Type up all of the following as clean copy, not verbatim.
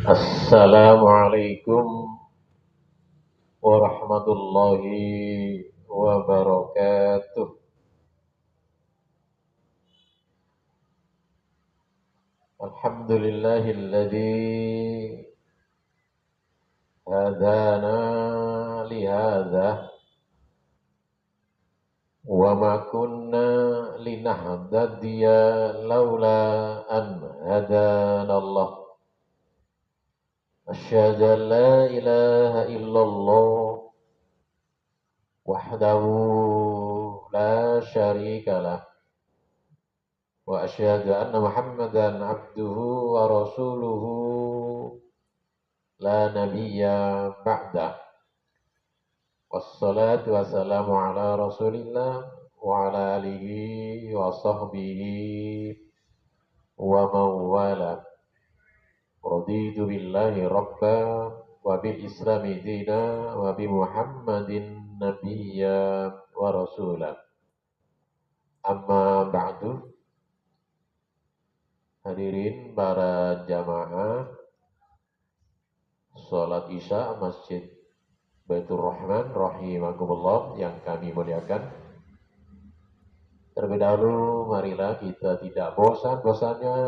Assalamualaikum warahmatullahi wabarakatuh. Alhamdulillahilladzi hadana lihadza wa ma kunna linahtadiya laula an hadana Allah. Asyhadu an la ilaha illallah wahdahu la syarika lah. Wa asyhadu anna Muhammadan abduhu wa rasuluhu la nabiyya ba'da. Wassalatu wassalamu ala Rasulillah wa ala alihi wa sahbihi wa mawala. Raditu billahi rabba wa bil islami dina wa bi Muhammadin nabiyya wa rasulah. Amma ba'du. Hadirin para jamaah sholat isya Masjid Baitur Rahman rahimakumullah yang kami muliakan. Terlebih dahulu marilah kita tidak bosan-bosannya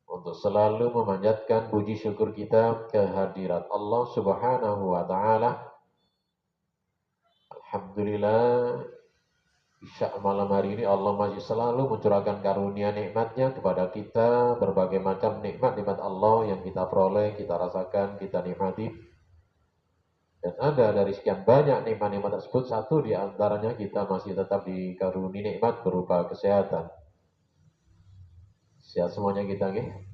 untuk selalu memanjatkan puji syukur kita kehadirat Allah Subhanahu wa taala. Alhamdulillah, isya malam hari ini Allah masih selalu mencurahkan karunia nikmatnya kepada kita, berbagai macam nikmat-nikmat Allah yang kita peroleh, kita rasakan, kita nikmati. Dan ada dari sekian banyak nikmat-nikmat tersebut, satu di antaranya kita masih tetap dikaruni nikmat berupa kesehatan. Sehat semuanya kita, nih.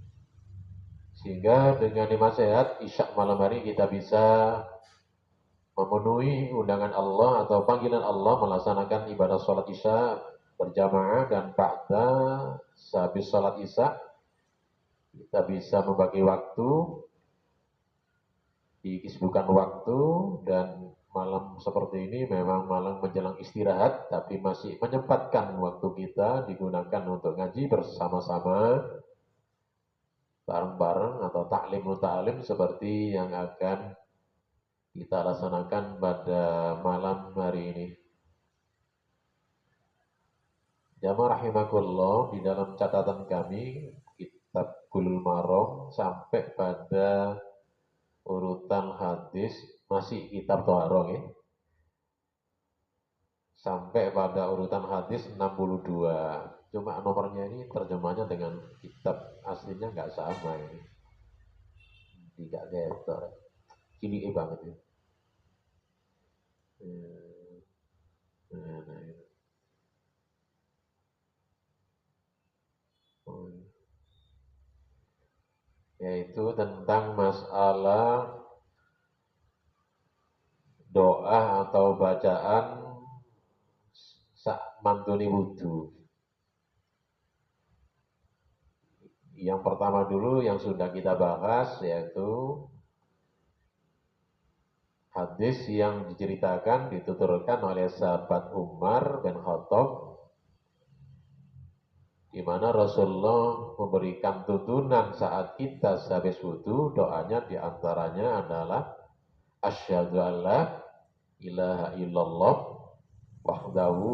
Sehingga dengan nikmat sehat, isya malam hari kita bisa memenuhi undangan Allah atau panggilan Allah melaksanakan ibadah sholat isya berjamaah, dan ba'da sehabis sholat isya kita bisa membagi waktu di kesibukan waktu, dan malam seperti ini memang malam menjelang istirahat, tapi masih menyempatkan waktu kita digunakan untuk ngaji bersama-sama bareng-bareng atau ta'lim seperti yang akan kita laksanakan pada malam hari ini. Jamaah rahimakumullah, di dalam catatan kami kitab Bulughul Maram sampai pada urutan hadis, masih kitab Thaharah, ya. Sampai pada urutan hadis 62. Cuma nomornya ini terjemahnya dengan kitab aslinya nggak sama ini. Tidak getor. Cilik banget ya. Nah, ini. Yaitu tentang masalah doa atau bacaan sak mantuni wudu. Yang pertama dulu yang sudah kita bahas yaitu hadis yang diceritakan, dituturkan oleh sahabat Umar bin Khattab, di mana Rasulullah memberikan tuntunan saat kita sehabis wudu, doanya diantaranya adalah asyhadu alla ilaha illallah wahdahu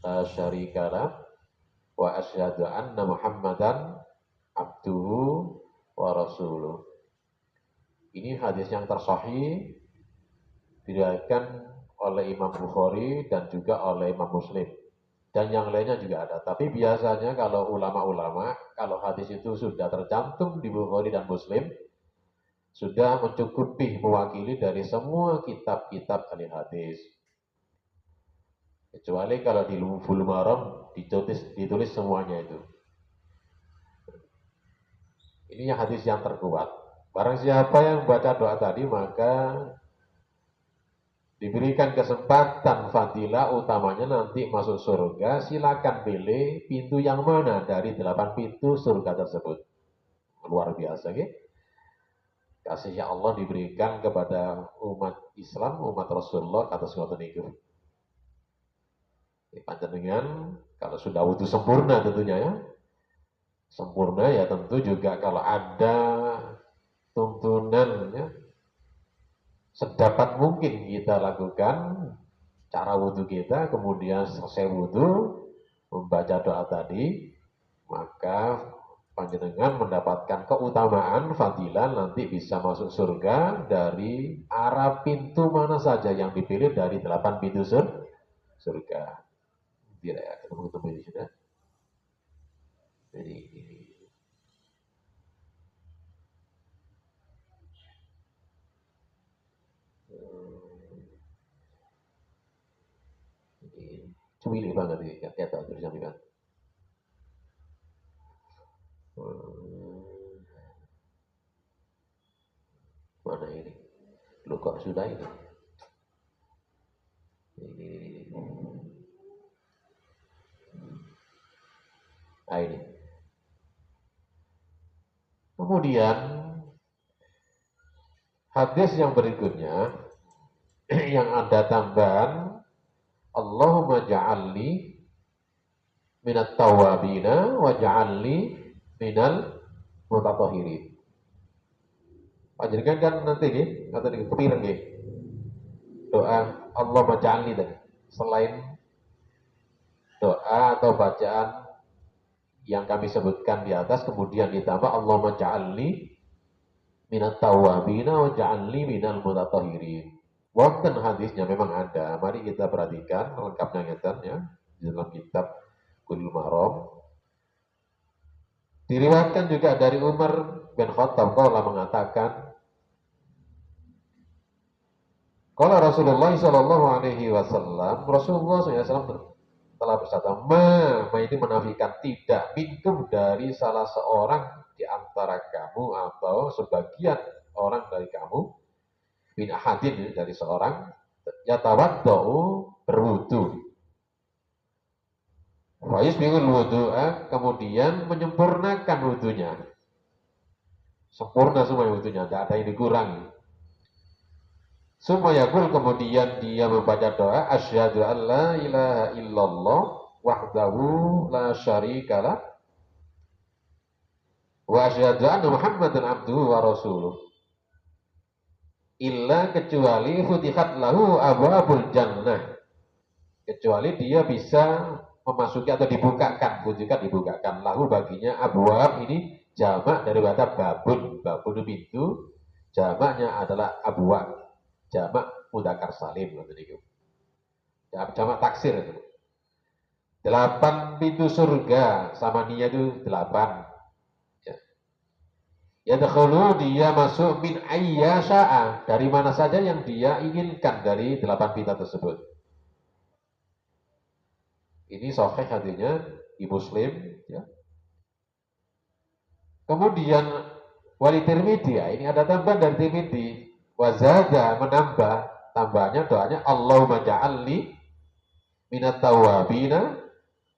la syarikalah wa asyhadu anna Muhammadan abduhu wa rasuluh. Ini hadis yang tersahih, diriwayatkan oleh Imam Bukhari dan juga oleh Imam Muslim. Dan yang lainnya juga ada. Tapi biasanya kalau ulama-ulama, kalau hadis itu sudah tercantum di Bukhari dan Muslim, sudah mencukupi mewakili dari semua kitab-kitab ahli hadis. Kecuali kalau di Bulughul Maram ditulis semuanya itu. Ini hadis yang terkuat. Barang siapa yang baca doa tadi, maka diberikan kesempatan fadilah utamanya nanti masuk surga. Silakan pilih pintu yang mana dari 8 pintu surga tersebut. Luar biasa, ya. Kasih Allah diberikan kepada umat Islam, umat Rasulullah atas ngoten niku. Panjenengan kalau sudah wudhu sempurna tentunya, ya. Sempurna ya tentu juga kalau ada sedapat mungkin kita lakukan cara wudhu kita, kemudian selesai wudhu membaca doa tadi, maka panjenengan mendapatkan keutamaan fadilah nanti bisa masuk surga dari arah pintu mana saja yang dipilih dari 8 pintu surga. Tidak ya, ketemu-ketemu di sini. Ini. Cemili banget ini, kata tulisan kan. Mana ini? Lu kok sudah ini? Ini. Nah ini. Kemudian hadis yang berikutnya yang ada tambahan Allahumma ja'alni minat tawabina wa ja'alni minal mutatahhirin. Panjenengan kan nanti nih, atau nih kepikiran nih. Doa Allahumma ja'alni tadi. Selain doa atau bacaan yang kami sebutkan di atas, kemudian ditambah Allahumma ja'alni minat tawabina wa ja'alni minal mutatahhirin. Wonten hadisnya memang ada. Mari kita perhatikan lengkapnya ya di dalam kitab Qulul Maram. Diriwayatkan juga dari Umar bin Khattab qala mengatakan qala Rasulullah sallallahu alaihi wasallam, Rasulullah SAW telah bersabda, ma ini menafikan tidak minkum dari salah seorang di antara kamu atau sebagian orang dari kamu min ahadin dari seorang yatawaddau berwudu wa yusbihul wudu'a kemudian menyempurnakan wudunya sempurna semua wudunya, tidak ada yang dikurangi. Summa yaqul kemudian dia membaca doa asyhadu an la ilaha illallah wahdahu la syarikalah wa asyhadu anna muhammadan abduhu wa rasuluh illa kecuali futihat lahu abwabul jannah, kecuali dia bisa memasuki atau dibukakan, dibukakan lahu baginya abwab ini jamak dari kata babun, babun pintu, jamaknya adalah abwab, jamak mudzakkar salim itu. Jamak taksir itu. 8 pintu surga sama dia itu 8. Yadkhulu dia masuk min ayya sya'a dari mana saja yang dia inginkan dari 8 pintu tersebut. Ini sahih hadisnya di Muslim ya. Kemudian wali Tirmidzi ya, ini ada tambahan dari Tirmidzi wazada menambah tambahnya doanya Allahumma ja'alni minat tawabina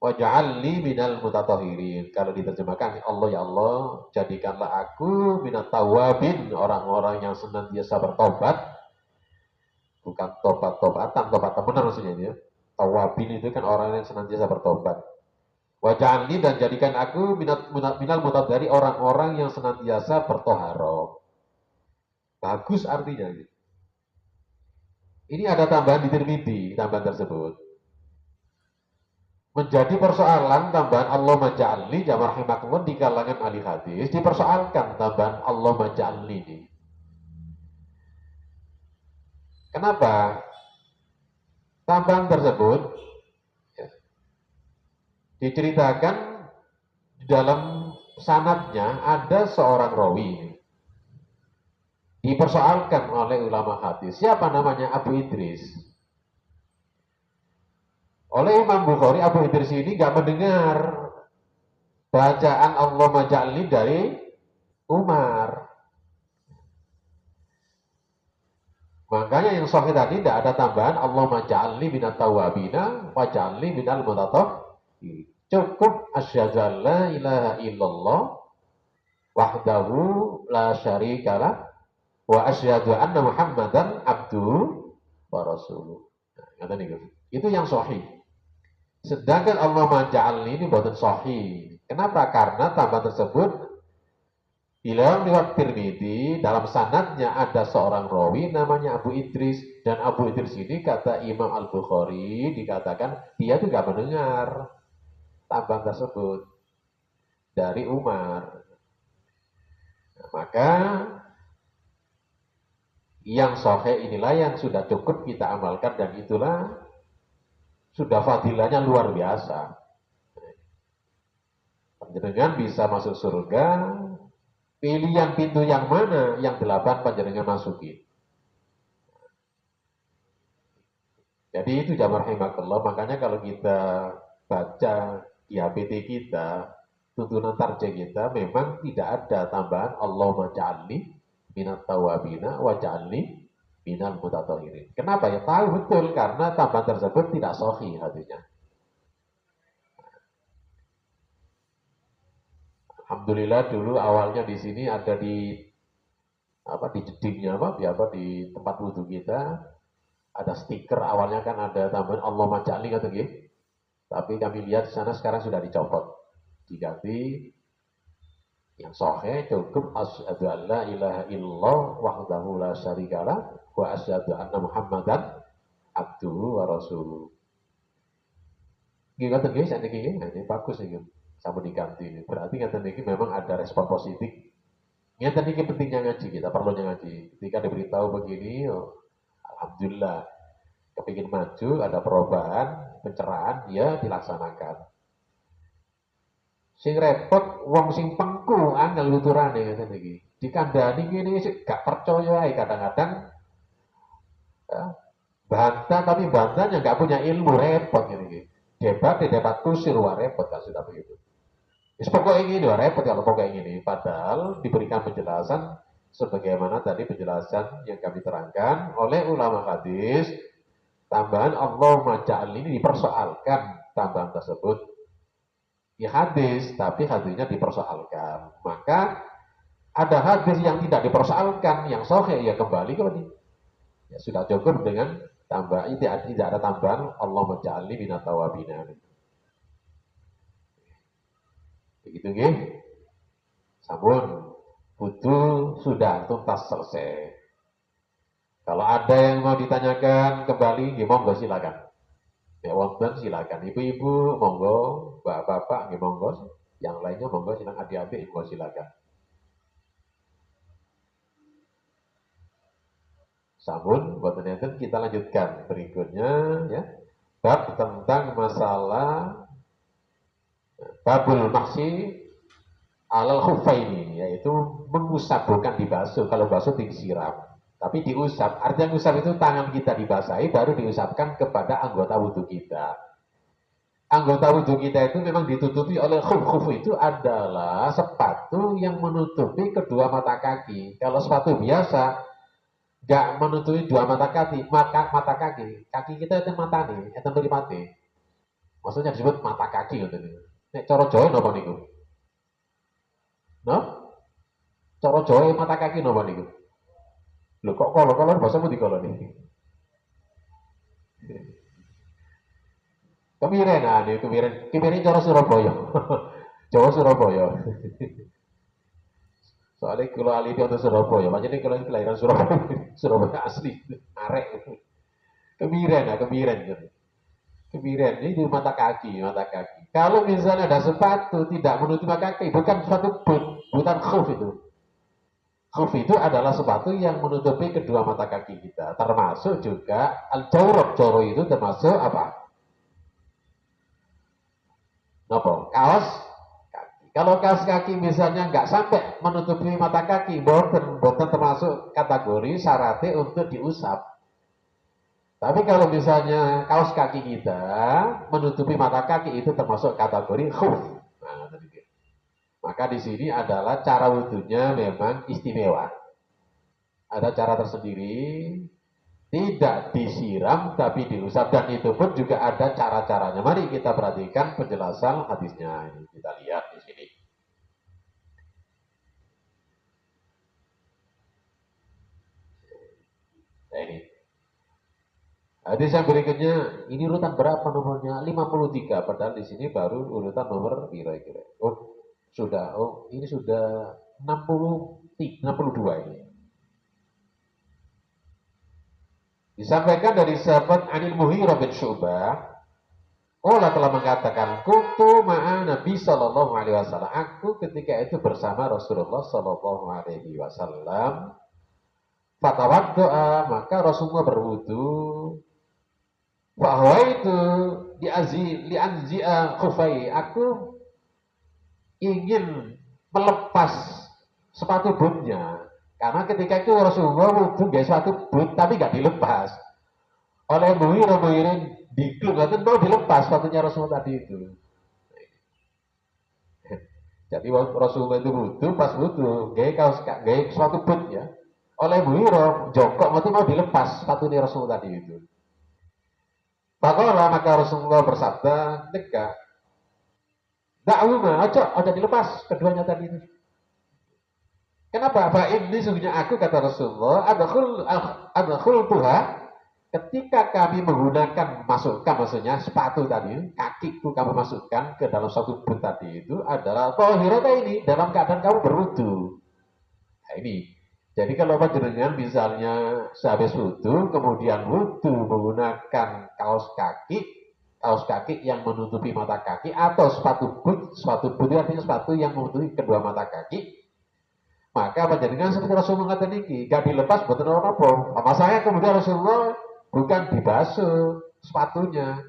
waj'alni minal mutatahhirin. Kalau diterjemahkan Allah ya Allah, jadikanlah aku minat tawabin, orang-orang yang senantiasa bertobat. Bukan tobat-tobatan, tobat benar maksudnya ini ya. Tawabin itu kan orang yang senantiasa bertobat. Waj'alni dan jadikan aku minal mutatahhirin, orang-orang yang senantiasa bertoharoh. Bagus artinya ini. Ini ada tambahan di Tirmidzi, tambahan tersebut. Menjadi persoalan tambahan Allah maja'alni jamaah rahimakumullah di kalangan ahli hadis dipersoalkan tambahan Allah maja'alni ini. Kenapa? Tambahan tersebut ya, diceritakan di dalam sanadnya ada seorang rawi dipersoalkan oleh ulama hadis. Siapa namanya? Abu Idris. Oleh Imam Bukhari, Abu Idris ini gak mendengar bacaan Allah maja'alni dari Umar. Makanya yang sahih tadi tidak ada tambahan Allah maja'alni minat tawabina waja'alni minal mutatahhirin. Cukup asyhadu an la ilaha illallah wahdahu la syarikalah wa asyhadu anna muhammadan abduhu wa rasuluh. Nah, itu yang sahih. Sedangkan Allah maja'alni ini bukan sahih. Kenapa? Karena tambahan tersebut Bilang riwayat Tirmidzi, dalam sanadnya ada seorang rawi namanya Abu Idris, dan Abu Idris ini kata Imam Al-Bukhari dikatakan dia juga mendengar tambahan tersebut dari Umar. Nah, maka yang sahih inilah yang sudah cukup kita amalkan, dan itulah sudah fadilahnya luar biasa. Panjenengan bisa masuk surga, pilihan pintu yang mana yang 8 panjenengan masuki. Jadi itu jamaah rahimakallah, makanya kalau kita baca di HPT kita, tuntunan tarjah kita memang tidak ada tambahan Allahumma ja'alni minat tawabina wa ja'alni minal mutatahhirin. Kenapa ya? Tahu betul karena tambahan tersebut tidak sahih hadisnya. Alhamdulillah dulu awalnya di sini ada di di jedingnya di tempat wudhu kita ada stiker, awalnya kan ada tambahan Allahumma ja'alni kata gitu. Tapi kami lihat di sana sekarang sudah dicopot, diganti yang sahih cukup asyhadu an la ilaha illallah wahdahu la syarikalah wa asyhadu anna muhammadan abduhu wa rasuluh. Nggih ngoten nggih sakniki nggih. Nah, ini bagus iki. Sampun diganti. Berarti ngoten niki memang ada respon positif. Ngeten niki pentingnya ngaji, kita perlunya ngaji. Ketika diberitahu begini, oh, alhamdulillah kepingin maju, ada perubahan, pencerahan, ya dilaksanakan. Sing repot wong sing pengku angel nuturane ngeten iki. Dikandani ngene sik gak percaya ae kadang-kadang ya, bantah tapi bantahnya gak punya ilmu, repot ngene iki. Debat kusir wah repot kan sudah begitu. Wis pokoknya ini wah repot kalau pokoknya ini. Padahal diberikan penjelasan sebagaimana tadi penjelasan yang kami terangkan oleh ulama hadis, tambahan Allahumma ja'al ini dipersoalkan tambahan tersebut di hadis, tapi hadisnya dipersoalkan. Maka ada hadis yang tidak dipersoalkan, yang sahih ya kembali ke ini. Ya sudah cukup dengan tambah tidak ada tambahan Allah menjali minat tawabina. Begitu nggih. Sampun butuh sudah tuntas selesai. Kalau ada yang mau ditanyakan kembali, ya monggo silakan. Ya wonten silakan. Ibu-ibu monggo, bapak-bapak nggih monggo. Yang lainnya monggo silakan, adik-adik monggo silakan. Sampun, buat neten kita lanjutkan berikutnya ya. Bab tentang masalah babul maksi alal khufaini, yaitu mengusap bukan dibasuh. Kalau basuh disiram, tapi diusap. Artinya usap itu tangan kita dibasahi baru diusapkan kepada anggota wudhu kita. Anggota wudhu kita itu memang ditutupi oleh khuf. Khuf itu adalah sepatu yang menutupi kedua mata kaki. Kalau sepatu biasa nggak menutupi dua mata kaki, mata kaki kita itu mata nih, itu mripate. Maksudnya disebut mata kaki gitu nih. Nek cara Jawa napa niku? No? Cara Jawa mata kaki napa niku? Lho kok kalau bahasa putih kalau nih? Kemiren, nah nih kemiren cara Surabaya. Jawa Surabaya. Soalnya kalau alih untuk Surabaya, makanya kalau kelahiran Surabaya, Surabaya asli, arek. Kemiren, nah kemiren gitu. Kemiren ini di mata kaki, mata kaki. Kalau misalnya ada sepatu tidak menutup mata kaki, bukan sepatu boot, bukan khuf itu. Khuf itu adalah sepatu yang menutupi kedua mata kaki kita, termasuk juga al-jawrab. Jawrab itu termasuk apa? Nopo, kaos kaki. Kalau kaos kaki misalnya nggak sampai menutupi mata kaki, boten termasuk kategori syaratnya untuk diusap. Tapi kalau misalnya kaos kaki kita menutupi mata kaki itu termasuk kategori khuf. Nah, maka di sini adalah cara wudhunya memang istimewa. Ada cara tersendiri, tidak disiram tapi diusap, dan itu pun juga ada cara-caranya. Mari kita perhatikan penjelasan hadisnya. Ini kita lihat di sini. Nah, ini. Hadis yang berikutnya, ini urutan berapa nomornya? 53, padahal di sini baru urutan nomor kira-kira. Oh, sudah. Oh, ini sudah 62 ini. Disampaikan dari sahabat Anil Mughirah bin Syu'bah, Allah telah mengatakan, kuntu ma'a Nabi Sallallahu Alaihi Wasallam. Aku ketika itu bersama Rasulullah Sallallahu Alaihi Wasallam. Fatawaddoa, maka Rasulullah berwudu. Bahwa itu lianzi'a khufai. Aku ingin melepas sepatu bootnya. Karena ketika itu Rasulullah wudu gak sepatu boot, tapi gak dilepas. Oleh Mughirah dikluk, itu mau dilepas sepatunya Rasulullah tadi itu. Jadi Rasulullah itu wudu, pas wudu, gaya sepatu boot ya. Oleh Mughirah jongkok itu mau dilepas sepatunya Rasulullah tadi itu. Pakola, maka Rasulullah bersabda, "Deka, da'uma, ojo dilepas keduanya tadi itu." Kenapa? Ini sesungguhnya aku, kata Rasulullah, adkhul tuha, ketika kami menggunakan, maksudnya sepatu tadi, kakiku kamu masukkan ke dalam satu boot tadi itu adalah thahirata ini, dalam keadaan kamu berwudu. Nah ini. Jadi kalau panjenengan misalnya sehabis wudu, kemudian wudu menggunakan kaos kaki yang menutupi mata kaki, atau sepatu boot artinya sepatu yang menutupi kedua mata kaki, maka panjenengan seperti Rasulullah mengatakan ini, gak dilepas betul apa. Masalahnya kemudian Rasulullah bukan dibasuh sepatunya,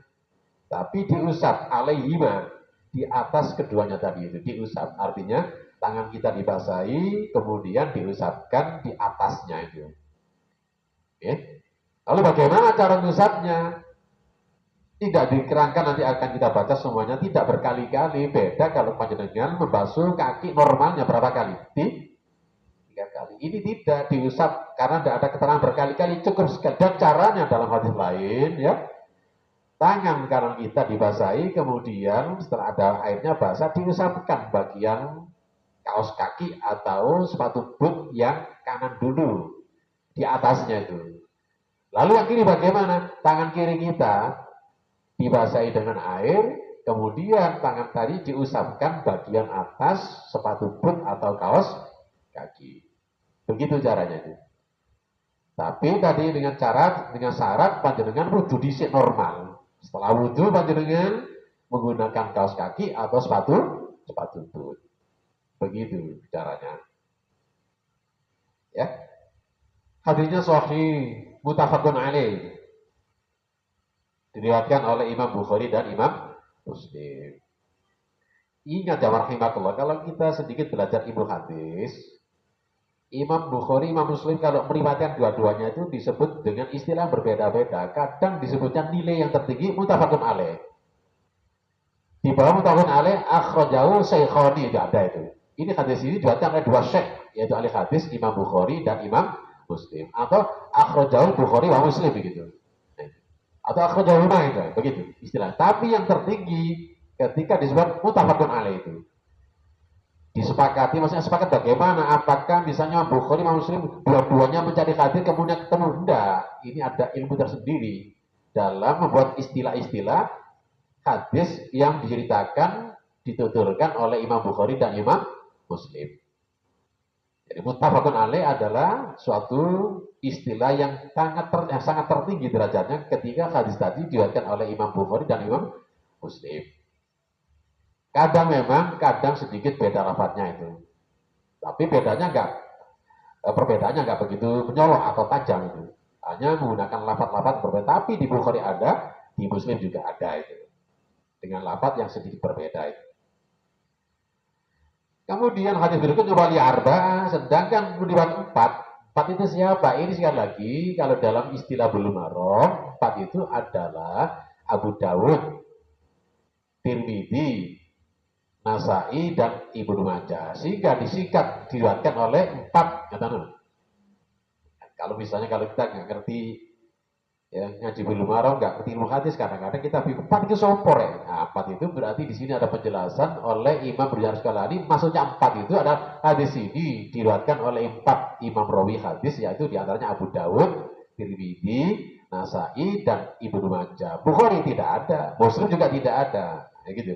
tapi diusap alaihima, di atas keduanya tadi itu, diusap. Artinya tangan kita dibasahi, kemudian diusapkan di atasnya itu. Oke. Lalu bagaimana cara mengusapnya? Tidak dikerangkan, nanti akan kita baca semuanya, tidak berkali-kali. Beda kalau panjenengan membasuh kaki normalnya berapa kali? 3 kali. Ini tidak diusap karena tidak ada keterangan berkali-kali, cukup sekali. Dan caranya dalam hadis lain ya, tangan kanan kita dibasahi, kemudian setelah ada airnya basah diusapkan bagian kaos kaki atau sepatu boot yang kanan dulu di atasnya itu. Lalu yang kiri bagaimana? Tangan kiri kita dibasahi dengan air, kemudian tangan tadi diusapkan bagian atas sepatu boot atau kaos kaki. Begitu caranya itu. Tapi tadi dengan syarat panjenengan wudu dhisik normal. Setelah wudu panjenengan menggunakan kaos kaki atau sepatu boot. Begitu caranya. Ya. Hadisnya sahih, muttafaqun alaih. Diriwayatkan oleh Imam Bukhari dan Imam Muslim. Ingat ya rahimakumullah, kalau kita sedikit belajar ilmu hadis, Imam Bukhari, Imam Muslim kalau meriwayatkan dua-duanya itu disebut dengan istilah berbeda-beda. Kadang disebutkan nilai yang tertinggi muttafaqun alaih. Di bawah muttafaqun alaih akhrajahu syaikhani, tidak ada itu. Ini hadis ini diriwayatkan oleh 2 syekh, yaitu ahli hadis Imam Bukhari dan Imam Muslim, atau akhrajahu Bukhari wa Muslim begitu. Atau akhrajahu itu, begitu istilah. Tapi yang tertinggi ketika disebut muttafaqun alaih itu. Disepakati, maksudnya sepakat bagaimana? Apakah misalnya Bukhari Imam Muslim dua-duanya mencari hadis kemudian ketemu? Enggak. Ini ada ilmu tersendiri dalam membuat istilah-istilah hadis yang diceritakan, dituturkan oleh Imam Bukhari dan Imam Muslim. Jadi muttafaqun alaih adalah suatu istilah yang sangat tertinggi derajatnya ketika hadis tadi diriwayatkan oleh Imam Bukhari dan Imam Muslim. Kadang sedikit beda lafadznya itu. Tapi perbedaannya enggak begitu menyolok atau tajam itu. Hanya menggunakan lafadz-lafadz berbeda. Tapi di Bukhari ada, di Muslim juga ada itu. Dengan lafadz yang sedikit berbeda itu. Kemudian hadis berikutnya wali arba, sedangkan riwayat 4 itu siapa? Ini sekali lagi kalau dalam istilah Bulughul Maram, 4 itu adalah Abu Dawud, Tirmidzi, Nasai dan Ibnu Majah. Sehingga disingkat diriwayatkan oleh 4. Kalau misalnya kalau kita nggak ngerti ya, ngaji Bulughul Maram, nggak ngerti ilmu hadis, kadang-kadang kita bingung 4 itu sopor ya. Nah, 4 itu berarti di sini ada penjelasan oleh Imam Riyadhus Asqalani. Maksudnya 4 itu adalah hadis ini diriwayatkan oleh 4 imam rawi hadis, yaitu diantaranya Abu Dawud, Tirmidzi, Nasai dan Ibnu Majah. Bukhari tidak ada, Muslim juga tidak ada, ya gitu.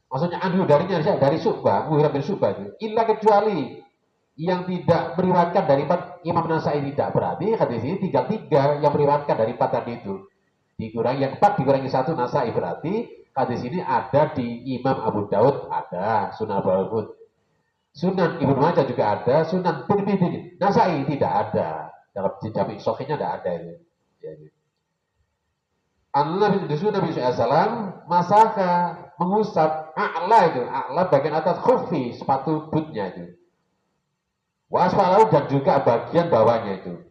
Maksudnya anhu darinya dari Syu'bah, Mughirah bin Syu'bah itu. Illa kecuali yang tidak meriwayatkan dari Imam Nasai tidak, berarti hadis ini tinggal 3 yang meriwayatkan dari 4 tadi itu. Dikurangi yang 4 dikurangi 1 Nasai, berarti hadis ini ada di Imam Abu Daud, ada Sunan Abu Daud, Sunan Ibnu Majah juga ada, Sunan Tirmidzi, Nasai tidak ada. Dalam jami sahihnya tidak ada itu. Ya, gitu. Allah Nabi SAW masaka mengusap a'la itu, a'la bagian atas khufi sepatu bootnya itu. Wasfalau dan juga bagian bawahnya itu.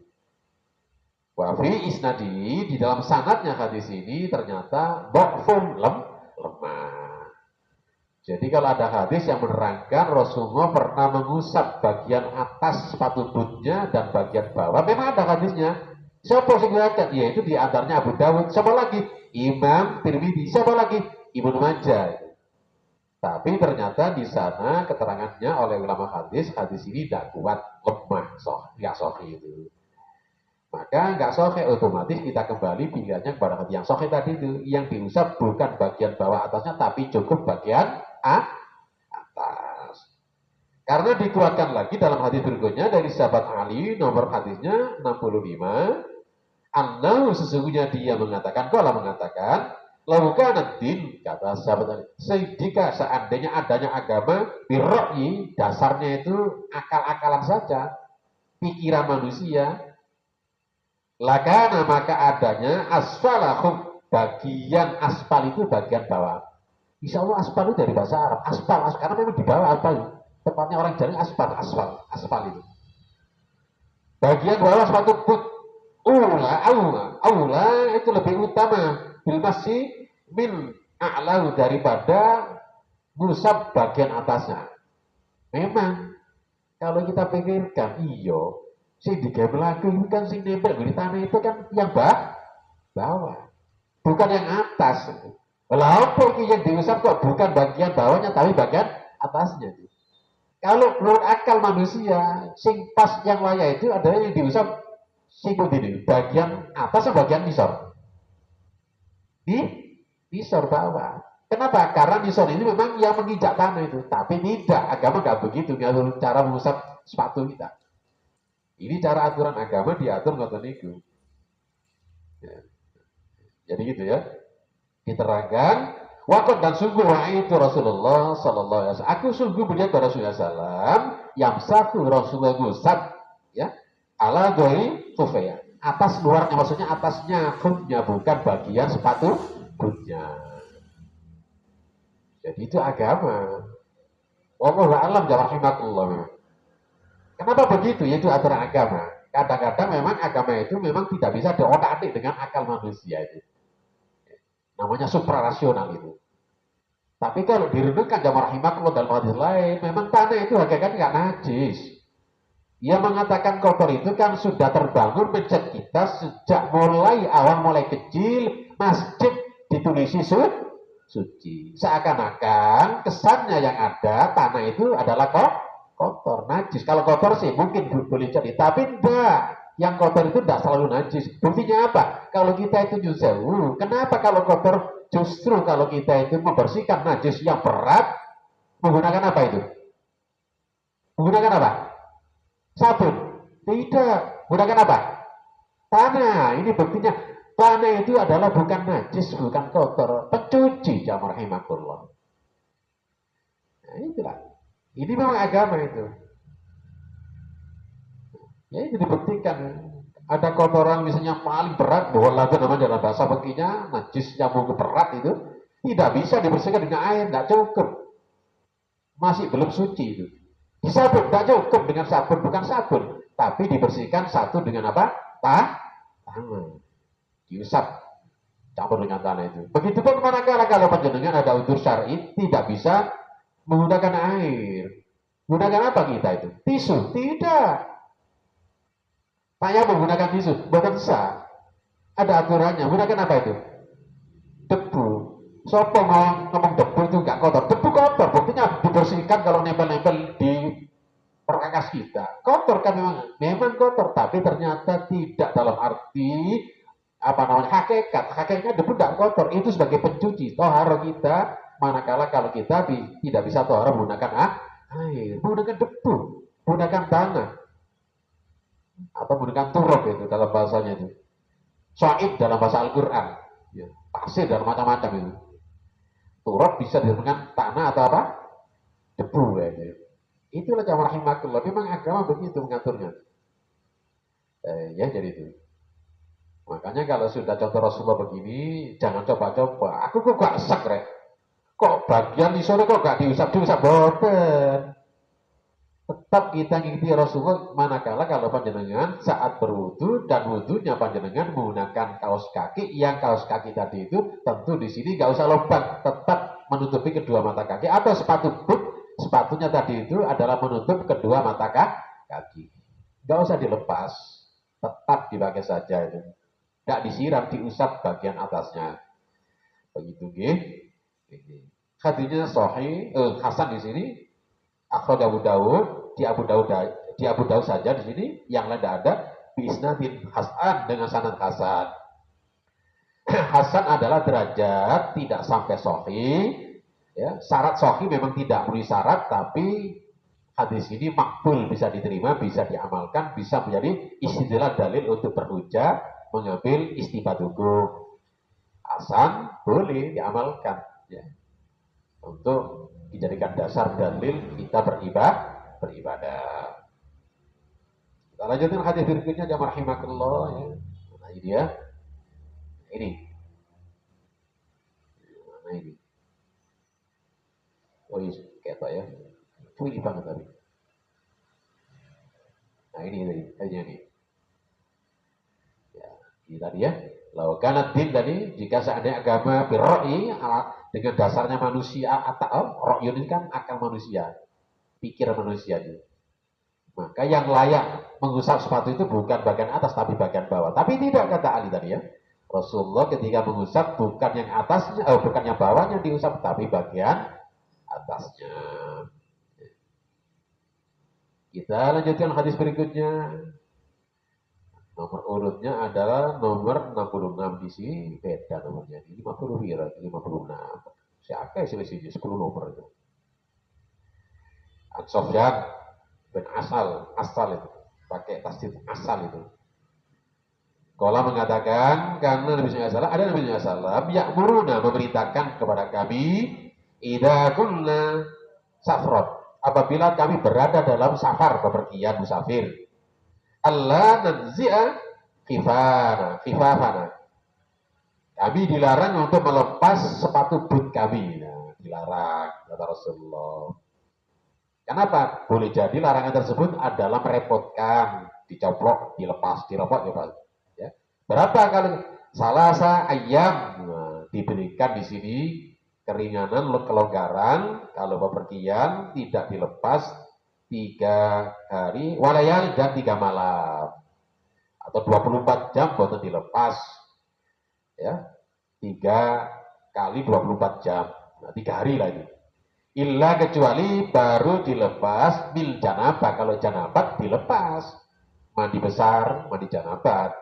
Wafi isnadi di dalam sanadnya hadis ini ternyata dha'fun lemah. Jadi kalau ada hadis yang menerangkan Rasulullah pernah mengusap bagian atas sepatu bootnya dan bagian bawah, memang ada hadisnya. Siapa yang mengatakan? Yaitu di antaranya Abu Dawud. Siapa lagi? Imam Tirmidzi. Siapa lagi? Ibnu Majah. Tapi ternyata di sana keterangannya oleh ulama hadis ini tidak kuat, lemah, nggak sahih itu. Maka nggak sahih, otomatis kita kembali pilihannya kepada hadis yang sahih tadi itu, yang diusap bukan bagian bawah atasnya, tapi cukup bagian atas. Karena dikuatkan lagi dalam hadis berikutnya dari sahabat Ali, nomor hadisnya 65. Annahu sesungguhnya dia mengatakan, kala mengatakan, laukan din, kata sahabat Ali, jika seandainya adanya agama, birro'i, dasarnya itu akal-akalan saja, pikiran manusia, lakana maka adanya asfalahum, bagian aspal itu bagian bawah. Insya Allah aspal itu dari bahasa Arab, aspal, karena memang di bawah aspal, tepatnya orang Jawa aspal itu. Bagian bawah sepatu but, aula itu lebih utama bil masih min a'lau daripada ngusap bagian atasnya. Memang kalau kita pikirkan, iyo sing digawe lagu itu kan sing nempel di tanah itu kan yang bawah, bukan yang atas. Lah apa yang diusap kok bukan bagian bawahnya tapi bagian atasnya. Kalau menurut akal manusia, sing pas yang waya itu adalah yang diusap sikut ini, bagian atas atau bagian nisor? Di nisor bawah. Kenapa? Karena nisor ini memang yang menginjak tanah itu. Tapi tidak, agama nggak begitu. Nggak cara mengusap sepatu kita. Ini cara aturan agama diatur ngoten niku. Ya. Jadi gitu ya. Diterangkan, wakot dan sungguh itu Rasulullah Sallallahu Alaihi Wasallam. Aku sungguh melihat Rasulullah Sallam yang satu Rasulullah ngusap, ya, ala doi kufaya. Atas luarnya, maksudnya atasnya khufnya, bukan bagian sepatu bootnya. Jadi itu agama. Wallahu a'lam bishawab. Kenapa begitu? Yaitu aturan agama. Kadang-kadang memang agama itu memang tidak bisa diotak-atik dengan akal manusia itu. Namanya suprarasional itu. Tapi kalau direnungkan jamaah rahimakumullah dalam hadis lain, memang tanah itu hakikatnya nggak najis. Ia mengatakan kotor itu kan sudah terbangun masjid kita sejak awal mulai kecil, masjid ditulisi suci. Seakan-akan kesannya yang ada tanah itu adalah kotor, najis. Kalau kotor sih mungkin boleh jadi, tapi enggak. Yang kotor itu tidak selalu najis. Buktinya apa? Kalau kita itu nyusewu, kenapa kalau kotor? Justru kalau kita itu membersihkan najis yang berat, menggunakan apa itu? Menggunakan apa? Sabun. Tidak. Menggunakan apa? Tanah. Ini buktinya. Tanah itu adalah bukan najis, bukan kotor. Pencuci, jamaah rahimakumullah. Nah, itulah. Ini memang agama itu. Ya itu dibuktikan. Ada kotoran misalnya paling berat, bahwa lagu namanya dalam bahasa bekinya, najis yang mau berat itu, tidak bisa dibersihkan dengan air, tidak cukup. Masih belum suci itu. Disabun, tidak cukup dengan sabun, bukan sabun. Tapi dibersihkan satu dengan apa? Tangan. Diusap, campur dengan tanah itu. Begitupun manakala kalau panjenengan ada unsur syar'i, tidak bisa menggunakan air. Menggunakan apa kita itu? Tisu? Tidak. Saya menggunakan tisu, bukan sah. Ada aturannya. Menggunakan apa itu? Debu. Sopo ngomong debu itu nggak kotor. Debu kotor. Buktinya dibersihkan kalau nempel-nempel di perkakas kita. Kotor kan memang kotor, tapi ternyata tidak dalam arti apa namanya hakikat. Hakikatnya debu tidak kotor. Itu sebagai pencuci. Toharo kita manakala kalau kita tidak bisa tohara menggunakan air, menggunakan debu, menggunakan tanah, atau menggunakan turab itu dalam bahasanya itu. So'id dalam bahasa Al-Quran, ya, pasir dan macam-macam itu. Turab bisa dengan tanah atau apa? Debu ya. Itulah jamaah rahimakumullah. Memang agama begitu mengaturnya. Ya jadi itu. Makanya kalau sudah contoh Rasulullah begini, jangan coba-coba. Aku kok gak sek rek. Kok bagian di sore kok gak diusap-diusap boten. Tetap kita ngikuti Rasulullah manakala kalau panjenengan saat berwudu dan wudunya panjenengan menggunakan kaos kaki, yang kaos kaki tadi itu tentu di sini gak usah lubang, tetap menutupi kedua mata kaki, atau sepatu boot, sepatunya tadi itu adalah menutup kedua mata kaki. Gak usah dilepas, tetap dipakai saja itu. Gak disiram, diusap bagian atasnya. Begitu nggih. Hadisnya sahih, Hasan di sini. Akhraj Abu Dawud, di Abu Dawud saja di sini, yang lain tidak ada. Biisnadin Hasan, dengan sanad Hasan. Hasan adalah derajat tidak sampai sahih. Ya, syarat sahih memang tidak memenuhi syarat, tapi hadis ini makbul, bisa diterima, bisa diamalkan, bisa menjadi istilah dalil untuk berhujjah, mengambil istifad hukum. Hasan boleh diamalkan, ya, untuk dijadikan dasar dalil kita beribadah. Kita lanjutkan hadis berikutnya, jamaah rahimakumullah, ya. Nah, ini dia. Ini. Nah, ini. Oh iya, kayak apa ya? Ini banget tadi. Nah, ini ini. Ya, ini tadi ya. Laukanat din tadi, jika seandainya agama birro'i, dengan dasarnya manusia, atau ro'yun ini kan akal manusia, pikir manusia itu. Maka yang layak mengusap sepatu itu bukan bagian atas, tapi bagian bawah. Tapi tidak, kata Ali tadi ya. Rasulullah ketika mengusap bukan yang atasnya, bukan yang bawahnya diusap, tapi bagian atasnya. Kita lanjutkan hadis berikutnya. Nomor urutnya adalah nomor 66 di sini, beda nomornya. Ini 50 wira, 56. Siapa yang selisihnya 10 nomor itu. An Sofyan bin asal itu. Pakai tasdid asal itu. Kala mengatakan, karena Nabi SAW, ada Nabi SAW, ya'muruna, memerintahkan kepada kami, idza kunna safrot, apabila kami berada dalam safar, bepergian musafir, Allah nanzi'a khifafana. Kami dilarang untuk melepas sepatu boot kami. Nah, dilarang, kata Rasulullah. Kenapa? Boleh jadi larangan tersebut adalah merepotkan, dicoplok, dilepas, diropok, ya. Berapa kali? Salasa ayam, nah, diberikan di sini keringanan, kelonggaran, kalau bepergian tidak dilepas 3 hari, walayali, dan 3 malam, atau 24 jam boten dilepas, ya, 3 kali 24 jam, nah, 3 hari lagi. Illa kecuali baru dilepas bil janabah, kalau janabat dilepas, mandi besar, mandi janabat.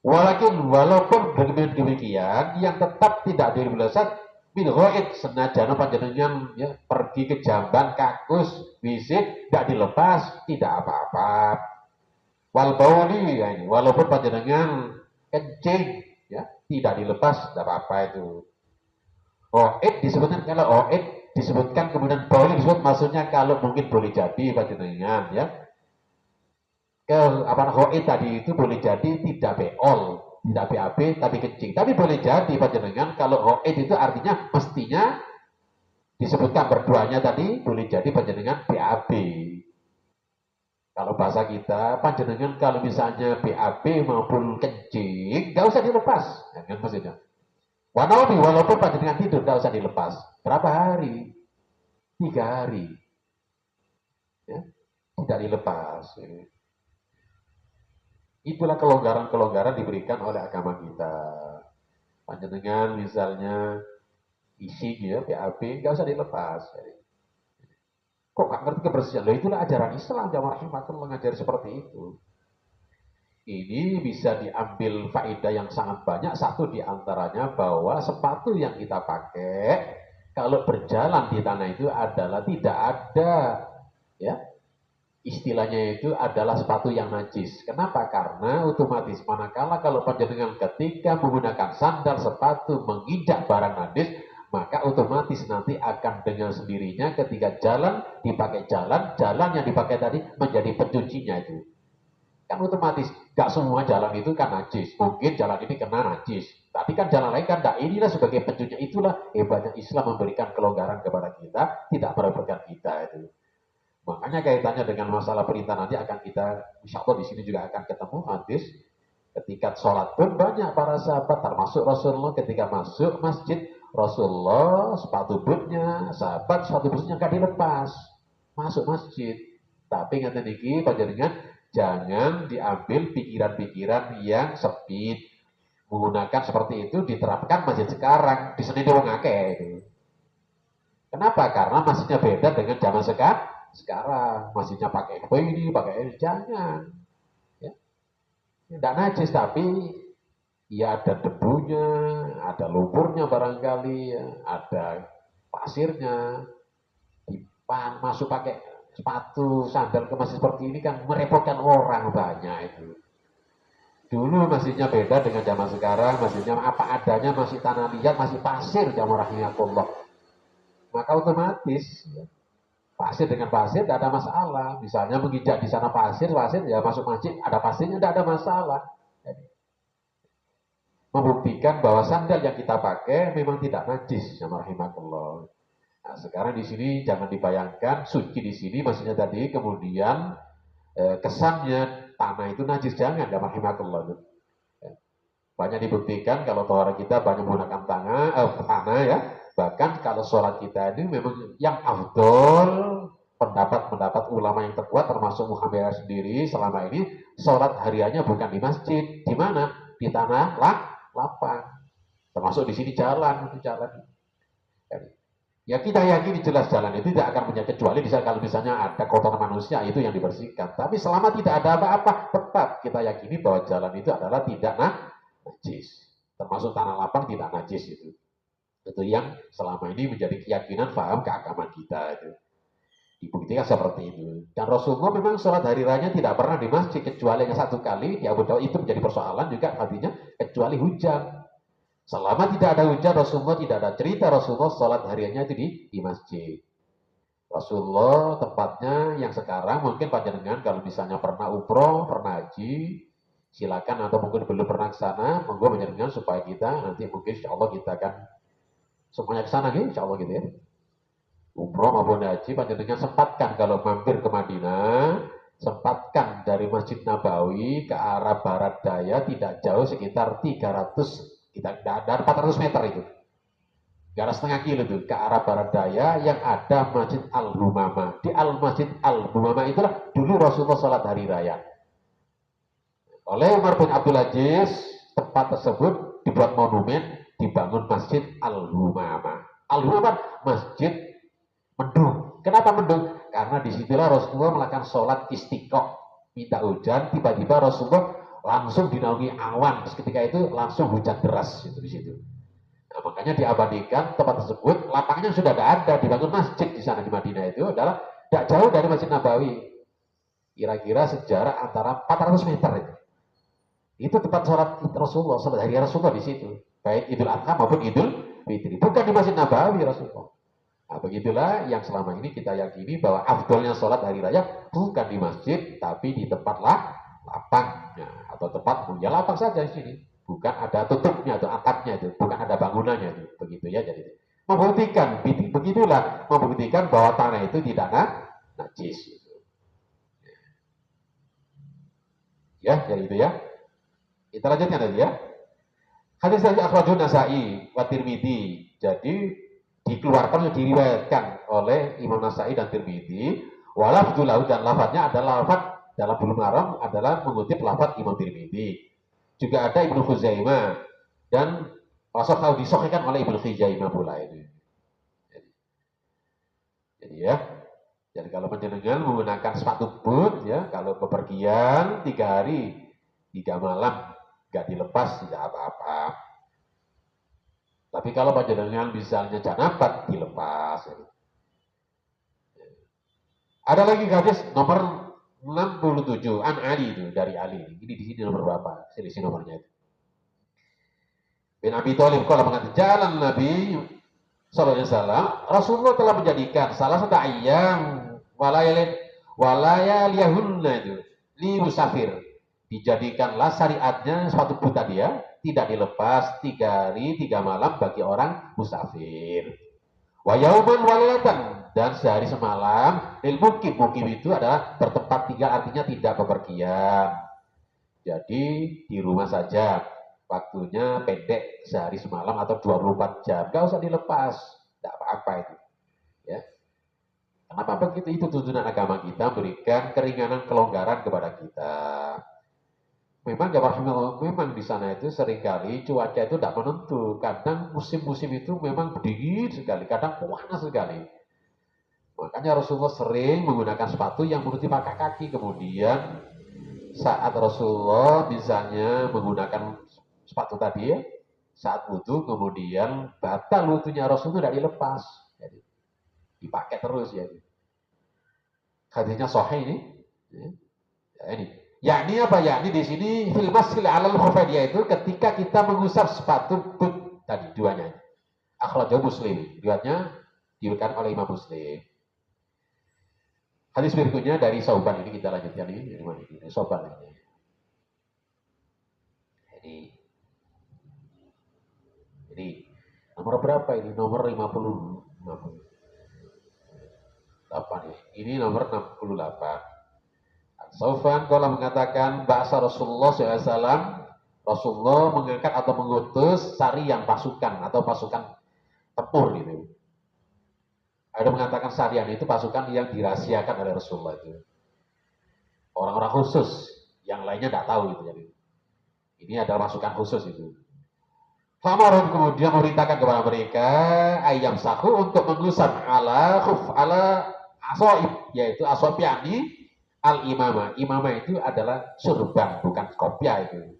Walaupun demikian, yang tetap tidak dilepas min ghaid, senajan panjenengan ya pergi ke jamban, kakus, visit, tidak dilepas, tidak apa-apa. Wal bauli, ya, ini walaupun panjenengan kencing, ya tidak dilepas, tidak apa-apa itu. Ghaid disebutkan, kalau ghaid disebutkan kemudian bauli disebut, maksudnya kalau mungkin boleh jadi panjenengan ya ke ghaid tadi itu boleh jadi tidak beol, tidak BAB, tapi kencing. Tapi boleh jadi panjenengan kalau ghaid itu artinya mestinya disebutkan berduanya tadi, boleh jadi panjenengan BAB. Kalau bahasa kita, panjenengan kalau misalnya BAB maupun kencing, nggak usah dilepas, kan maksudnya. Walaupun panjenengan tidur, nggak usah dilepas. Berapa hari? 3 hari. Ya, tidak dilepas. Itulah kelonggaran-kelonggaran diberikan oleh agama kita. Panjenengan misalnya isi ya, BAB, nggak usah dilepas. Kok nggak ngerti kebersihan? Loh, itulah ajaran Islam, jamaah rahimakumullah, mengajari seperti itu. Ini bisa diambil faedah yang sangat banyak. Satu diantaranya bahwa sepatu yang kita pakai Kalau berjalan di tanah itu adalah tidak ada, ya, istilahnya itu adalah sepatu yang najis. Kenapa? Karena otomatis manakala kalau panjenengan ketika menggunakan sandal sepatu menginjak barang najis, maka otomatis nanti akan dengan sendirinya ketika jalan dipakai jalan yang dipakai tadi menjadi pencucinya itu. Kan otomatis gak semua jalan itu kan najis. Mungkin jalan ini kena najis. Tapi kan jalan lain kan tidak. Inilah sebagai pencuci. Itulah hebatnya Islam memberikan kelonggaran kepada kita, tidak merepotkan kita itu. Makanya kaitannya dengan masalah perintah nanti akan kita, insya Allah di sini juga akan ketemu hadis. Ketika sholat pun banyak para sahabat, termasuk Rasulullah ketika masuk masjid, Rasulullah sepatu bootnya, sahabat sepatu bootnya gak dilepas, masuk masjid. Tapi ngata niki panjenengan jangan diambil pikiran-pikiran yang sempit. Menggunakan seperti itu diterapkan masjid sekarang, di sini wong akeh. Kenapa? Karena masjidnya beda dengan zaman sekarang. Masjidnya pakai ini, pakai ini, jangan. Ya. Tidak najis, tapi ya ada debunya, ada lumpurnya barangkali, ya. Ada pasirnya. Masuk pakai sepatu, sandal ke masjid seperti ini kan merepotkan orang banyak itu. Dulu masjidnya beda dengan zaman sekarang, masjidnya apa adanya, masih tanah liat, masih pasir, jamaah rahimahullah. Maka otomatis ya, pasir dengan pasir tidak ada masalah. Misalnya menginjak di sana pasir ya masuk masjid ada pasirnya tidak ada masalah. Jadi, membuktikan bahwa sandal yang kita pakai memang tidak najis, jamaah rahimahullah. Nah, sekarang di sini jangan dibayangkan suci di sini maksudnya tadi kemudian kesannya tanah itu najis, jangan, jamaah rahimahullah. Banyak dibuktikan kalau tohara kita banyak menggunakan tanah ya. Bahkan kalau sholat kita ini memang yang afdol, pendapat ulama yang terkuat termasuk Muhammadiyah sendiri selama ini sholat hariannya bukan di masjid, di mana? Di tanah lapang. Termasuk di sini jalan. Ya kita yakini jelas jalan itu tidak akan punya kecuali bisa kalau misalnya ada kotoran manusia itu yang dibersihkan. Tapi selama tidak ada apa-apa, tetap kita yakini bahwa jalan itu adalah tidak najis. Termasuk tanah lapang tidak najis itu. Itu yang selama ini menjadi keyakinan paham keagamaan kita itu. Dibuktikan seperti itu. Dan Rasulullah memang sholat hari raya tidak pernah di masjid kecuali hanya satu kali. Di Abu Dawud itu menjadi persoalan juga artinya kecuali hujan. Selama tidak ada hujan Rasulullah tidak ada cerita Rasulullah sholat hariannya itu di masjid. Rasulullah tempatnya yang sekarang mungkin panjenengan kalau misalnya pernah umroh, pernah haji, silakan atau mungkin belum pernah ke sana, monggo panjenengan supaya kita nanti mungkin insya Allah kita akan semuanya ke sana insya Allah gitu ya. Umroh maupun haji panjenengan sempatkan kalau mampir ke Madinah, sempatkan dari Masjid Nabawi ke arah barat daya tidak jauh sekitar 300 kita ada 400 meter itu. Gak ada setengah kilo itu ke arah barat daya yang ada Masjid Al-Humama. Di Masjid Al-Humama itulah dulu Rasulullah sholat hari raya. Oleh Umar bin Abdul Aziz, tempat tersebut dibuat monumen, dibangun Masjid Al-Humama. Al-Humama masjid mendung. Kenapa mendung? Karena disitulah Rasulullah melakukan sholat istiqoh, minta hujan. Tiba-tiba Rasulullah langsung dinaungi awan. Terus ketika itu langsung hujan deras itu di situ. Nah, makanya diabadikan tempat tersebut. Lapangnya sudah ada, dibangun masjid di sana di Madinah itu adalah tidak jauh dari Masjid Nabawi. Kira-kira sejarah antara 400 meter itu. Itu tempat sholat Rasulullah, sholat hari Rasulullah di situ. Baik Idul Adha maupun Idul Fitri. Bukan di Masjid Nabawi Rasulullah. Nah, begitulah yang selama ini kita yakini bahwa afdolnya sholat hari raya bukan di masjid, tapi di tempat lapangnya atau tempat ya lapang saja di sini. Bukan ada tutupnya atau atapnya itu, bukan ada bangunannya itu. Begitu ya jadi. Membuktikan, begitulah membuktikan bahwa tanah itu tidak najis. Ya, jadi itu ya. Kita lanjutkan tadi ya. Hadis dari akhrajun Nasai wa Tirmidzi. Jadi dikeluarkan atau diriwayatkan oleh Imam Nasai dan Tirmidzi. Walafdulahu dan lafadznya adalah lafadz dalam Bulughul Maram adalah mengutip lafadz Imam Tirmidzi. Juga ada Ibnu Khuzaimah dan wasaqau disahihkan oleh Ibnu Khuzaimah pula ini. Jadi ya. Jadi kalau panjenengan menggunakan sepatu boot ya, kalau bepergian 3 hari 3 malam nggak dilepas tidak apa-apa. Tapi kalau panjenengan misalnya janabat dilepas. Ada lagi hadis nomor 67 an Ali itu dari Ali. Ini di sini nomor berapa? Selisih nomornya itu. Bin Abi Thalib kalau mengatakan jalan Nabi Sallallahu Alaihi Wasallam, Rasulullah telah menjadikan salah satu ayam walayaliyahunna itu li musafir, dijadikanlah syariatnya suatu buta dia tidak dilepas 3 hari 3 malam bagi orang musafir. Wa yauman walailatan, dan sehari semalam lil mukim. Mukim itu adalah bertempat tinggal, artinya tidak bepergian. Jadi di rumah saja. Waktunya pendek sehari semalam atau 24 jam. Gak usah dilepas. Tidak apa-apa itu. Ya. Kenapa begitu? Itu tuntunan agama kita, berikan keringanan, kelonggaran kepada kita. Memang memang di sana itu seringkali cuaca itu tidak menentu. Kadang musim-musim itu memang dingin sekali, kadang panas sekali. Makanya Rasulullah sering menggunakan sepatu yang menutupi pakai kaki. Kemudian saat Rasulullah misalnya menggunakan sepatu tadi ya, saat wudhu kemudian batal wudhunya Rasulullah tidak dilepas. Jadi dipakai terus ya. Hadisnya sahih ini. Ya, ini. Yakni apa? Yakni di sini fil masil alal khufain, yaitu ketika kita mengusap sepatu boot tadi duanya. Akhrajahu Muslim. Riwayatnya diriwayatkan oleh Imam Muslim. Hadis berikutnya dari Sauban, ini kita lanjutkan ini dari mana ini? Sauban ini. Ini nomor berapa ini? Nomor 58 ya. Ini nomor 68. Saufan kalau mengatakan bahasa Rasulullah SAW, Rasulullah mengangkat atau mengutus sarian pasukan atau pasukan tempur gitu. Ada mengatakan sarian itu pasukan yang dirahasiakan oleh Rasulullah itu. Orang-orang khusus, yang lainnya tidak tahu gitu. Jadi ini adalah pasukan khusus itu. Famarun kemudian memerintahkan kepada mereka ayam sahu untuk mengusap ala asoib, yaitu asoib yakni al-imamah. Imamah itu adalah surban, bukan kopiah itu.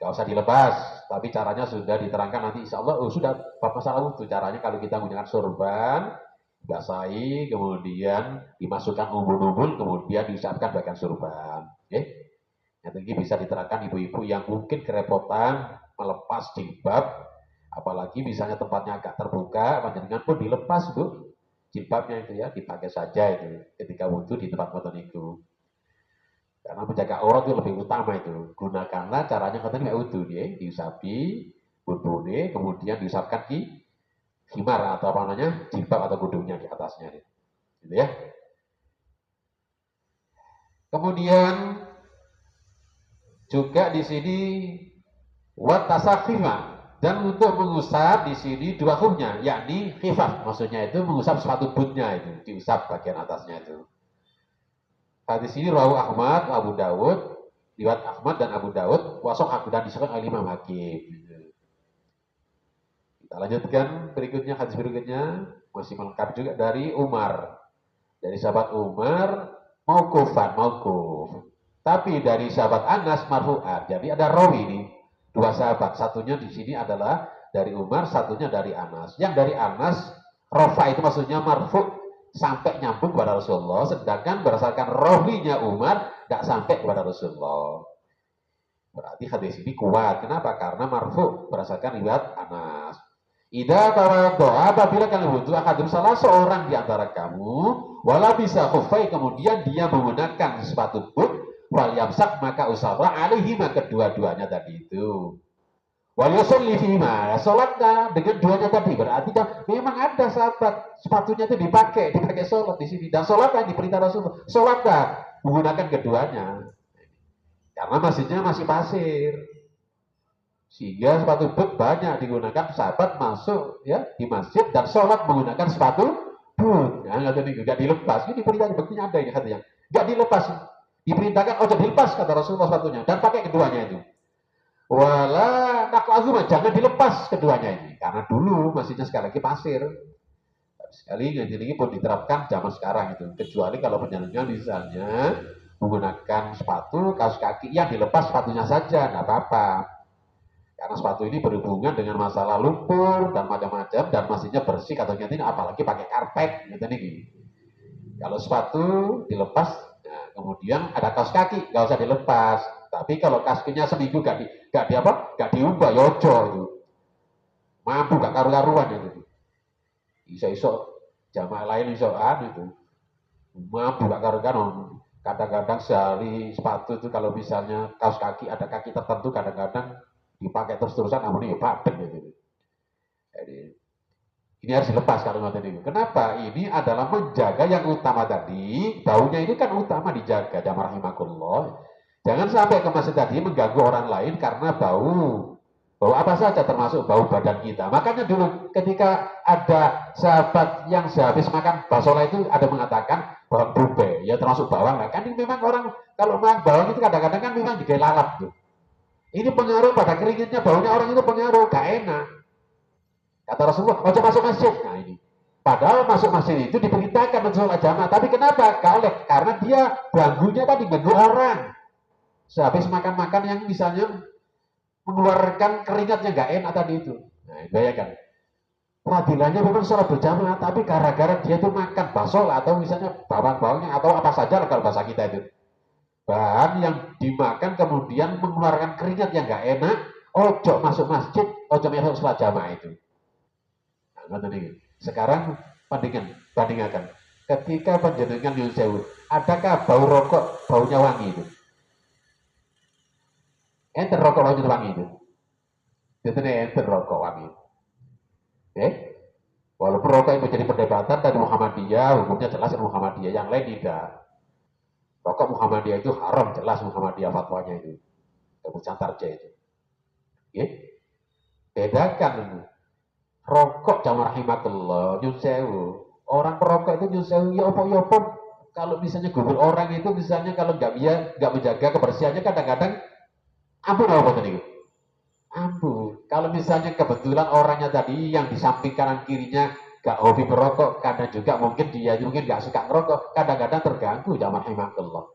Gak usah dilepas, tapi caranya sudah diterangkan nanti insya Allah. Sudah bab masalah itu caranya kalau kita menggunakan surban, basahi, kemudian dimasukkan umbul-umbul, kemudian diusapkan bagian surban. Nanti bisa diterangkan ibu-ibu yang mungkin kerepotan melepas jilbab, apalagi misalnya tempatnya agak terbuka, panjenengan pun dilepas Bu. Jilbabnya itu ya, dipakai saja itu ketika wudhu di tempat kotor itu. Karena menjaga aurat itu lebih utama itu. Gunakanlah caranya kotor kayak wudhu dia, diusapi wudhunya, kemudian diusapkan di khimar atau apa namanya, jilbab atau kudungnya di atasnya. Gitu ya. Kemudian juga di sini wat tasafifah, dan untuk mengusap di sini dua hukumnya, yakni khifaf, maksudnya itu mengusap sepatu bootnya itu, diusap bagian atasnya itu. Hadis ini rawu Ahmad, Abu Dawud, riwayat Ahmad dan Abu Dawud, wasok aku dan disebut oleh Imam Hakim. Kita lanjutkan berikutnya, hadis berikutnya masih lengkap juga dari Umar, dari sahabat Umar mauquf. Tapi dari sahabat Anas marfu'an. Jadi ada rawi ini, dua sahabat. Satunya di sini adalah dari Umar, satunya dari Anas. Yang dari Anas, rafa itu maksudnya marfu' sampai nyambung kepada Rasulullah. Sedangkan berdasarkan rawinya Umar, tidak sampai kepada Rasulullah. Berarti hadis ini kuat. Kenapa? Karena marfu' berdasarkan riwayat Anas. Idza tawaddo'a, apabila kalian wudhu, akan salah seorang di antara kamu, wala bisa khufai, kemudian dia menggunakan sepatu boot, wal yamsak, maka usaplah alaihima, kedua-duanya tadi itu. Wal yusalli fihima, salatnya dengan duanya tadi. Berarti memang ada sahabat sepatunya itu dipakai salat di sini, dan salatnya diperintah Rasulullah. Salatnya menggunakan keduanya. Karena masjidnya masih pasir. Sehingga sepatu boot banyak digunakan sahabat masuk ya di masjid dan sholat menggunakan sepatu boot. Ya, nggak dilepas. Ini perintahnya, buktinya ada ini katanya. Nggak dilepas. Diperintahkan, oh jangan dilepas kata Rasulullah sepatunya, dan pakai keduanya itu. Wala naklazuma, jangan dilepas keduanya ini, karena dulu masjidnya sekali lagi pasir. Sekali ini pun diterapkan zaman sekarang itu. Kecuali kalau penjalannya misalnya menggunakan sepatu kaos kaki yang dilepas sepatunya saja, nggak apa-apa. Karena sepatu ini berhubungan dengan masalah lumpur dan macam-macam dan pastinya bersih katanya ini apalagi pakai karpet gitu nih. Kalau sepatu dilepas, nah, kemudian ada kaos kaki, nggak usah dilepas. Tapi kalau kakinya seminggu gak diubah, yojo itu. Mampu gak karu-karuan itu. Iso-iso jamaah lain isoan itu. Mampu gak karu-karuan. Kadang-kadang sehari sepatu itu kalau misalnya kaos kaki ada kaki tertentu kadang-kadang dipakai terus-terusan namun ya badeng gitu. Jadi ini harus dilepas kalau ini. Kenapa? Ini adalah menjaga yang utama tadi. Baunya ini kan utama dijaga. Jamaah rahimakumullah. Jangan sampai ke masjid tadi mengganggu orang lain karena bau. Bau apa saja termasuk bau badan kita. Makanya dulu ketika ada sahabat yang sehabis makan basola itu ada mengatakan bawang bombay. Ya termasuk bawang lah. Kan ini memang orang kalau makan bawang itu kadang-kadang kan memang digelalap tuh. Ini pengaruh pada keringetnya baunya orang itu pengaruh. Gak enak. Kata Rasulullah, ojo masuk masjid. Nah ini. Padahal masuk masjid itu diperintahkan untuk sholat jamaah. Tapi kenapa? Gak oleh. Karena dia ganggunya tadi ganggu orang. Sehabis makan-makan yang misalnya mengeluarkan keringatnya gak enak tadi itu. Nah bayangkan. Fadilahnya memang sholat berjamaah. Tapi gara-gara dia tuh makan bakso atau misalnya bawang-bawangnya atau apa saja kalau bahasa kita itu. Bahan yang dimakan kemudian mengeluarkan keringat yang gak enak. Ojo masuk masjid, ojo masuk sholat jamaah itu. Sekarang bandingkan. Ketika panjenengan nyuwun sewu, adakah bau rokok baunya wangi itu? Enter rokok baunya wangi itu. Itu enter rokok wangi. Walaupun rokok itu menjadi perdebatan dari Muhammadiyah, hukumnya jelas Muhammadiyah, yang lain tidak. Rokok Muhammadiyah itu haram jelas Muhammadiyah fatwanya itu. Kemudian tarja itu. Bedakan itu. Rokok jamaah rahimakallah nyun sewu. Orang perokok itu nyun sewu ya opo. Kalau misalnya gubul orang itu misalnya kalau nggak menjaga kebersihannya kadang-kadang ampun apa tadi? Ampun. Kalau misalnya kebetulan orangnya tadi yang di samping kanan kirinya gak hobi merokok, kadang juga mungkin dia mungkin gak suka merokok, kadang-kadang terganggu jamaah rahimakallah.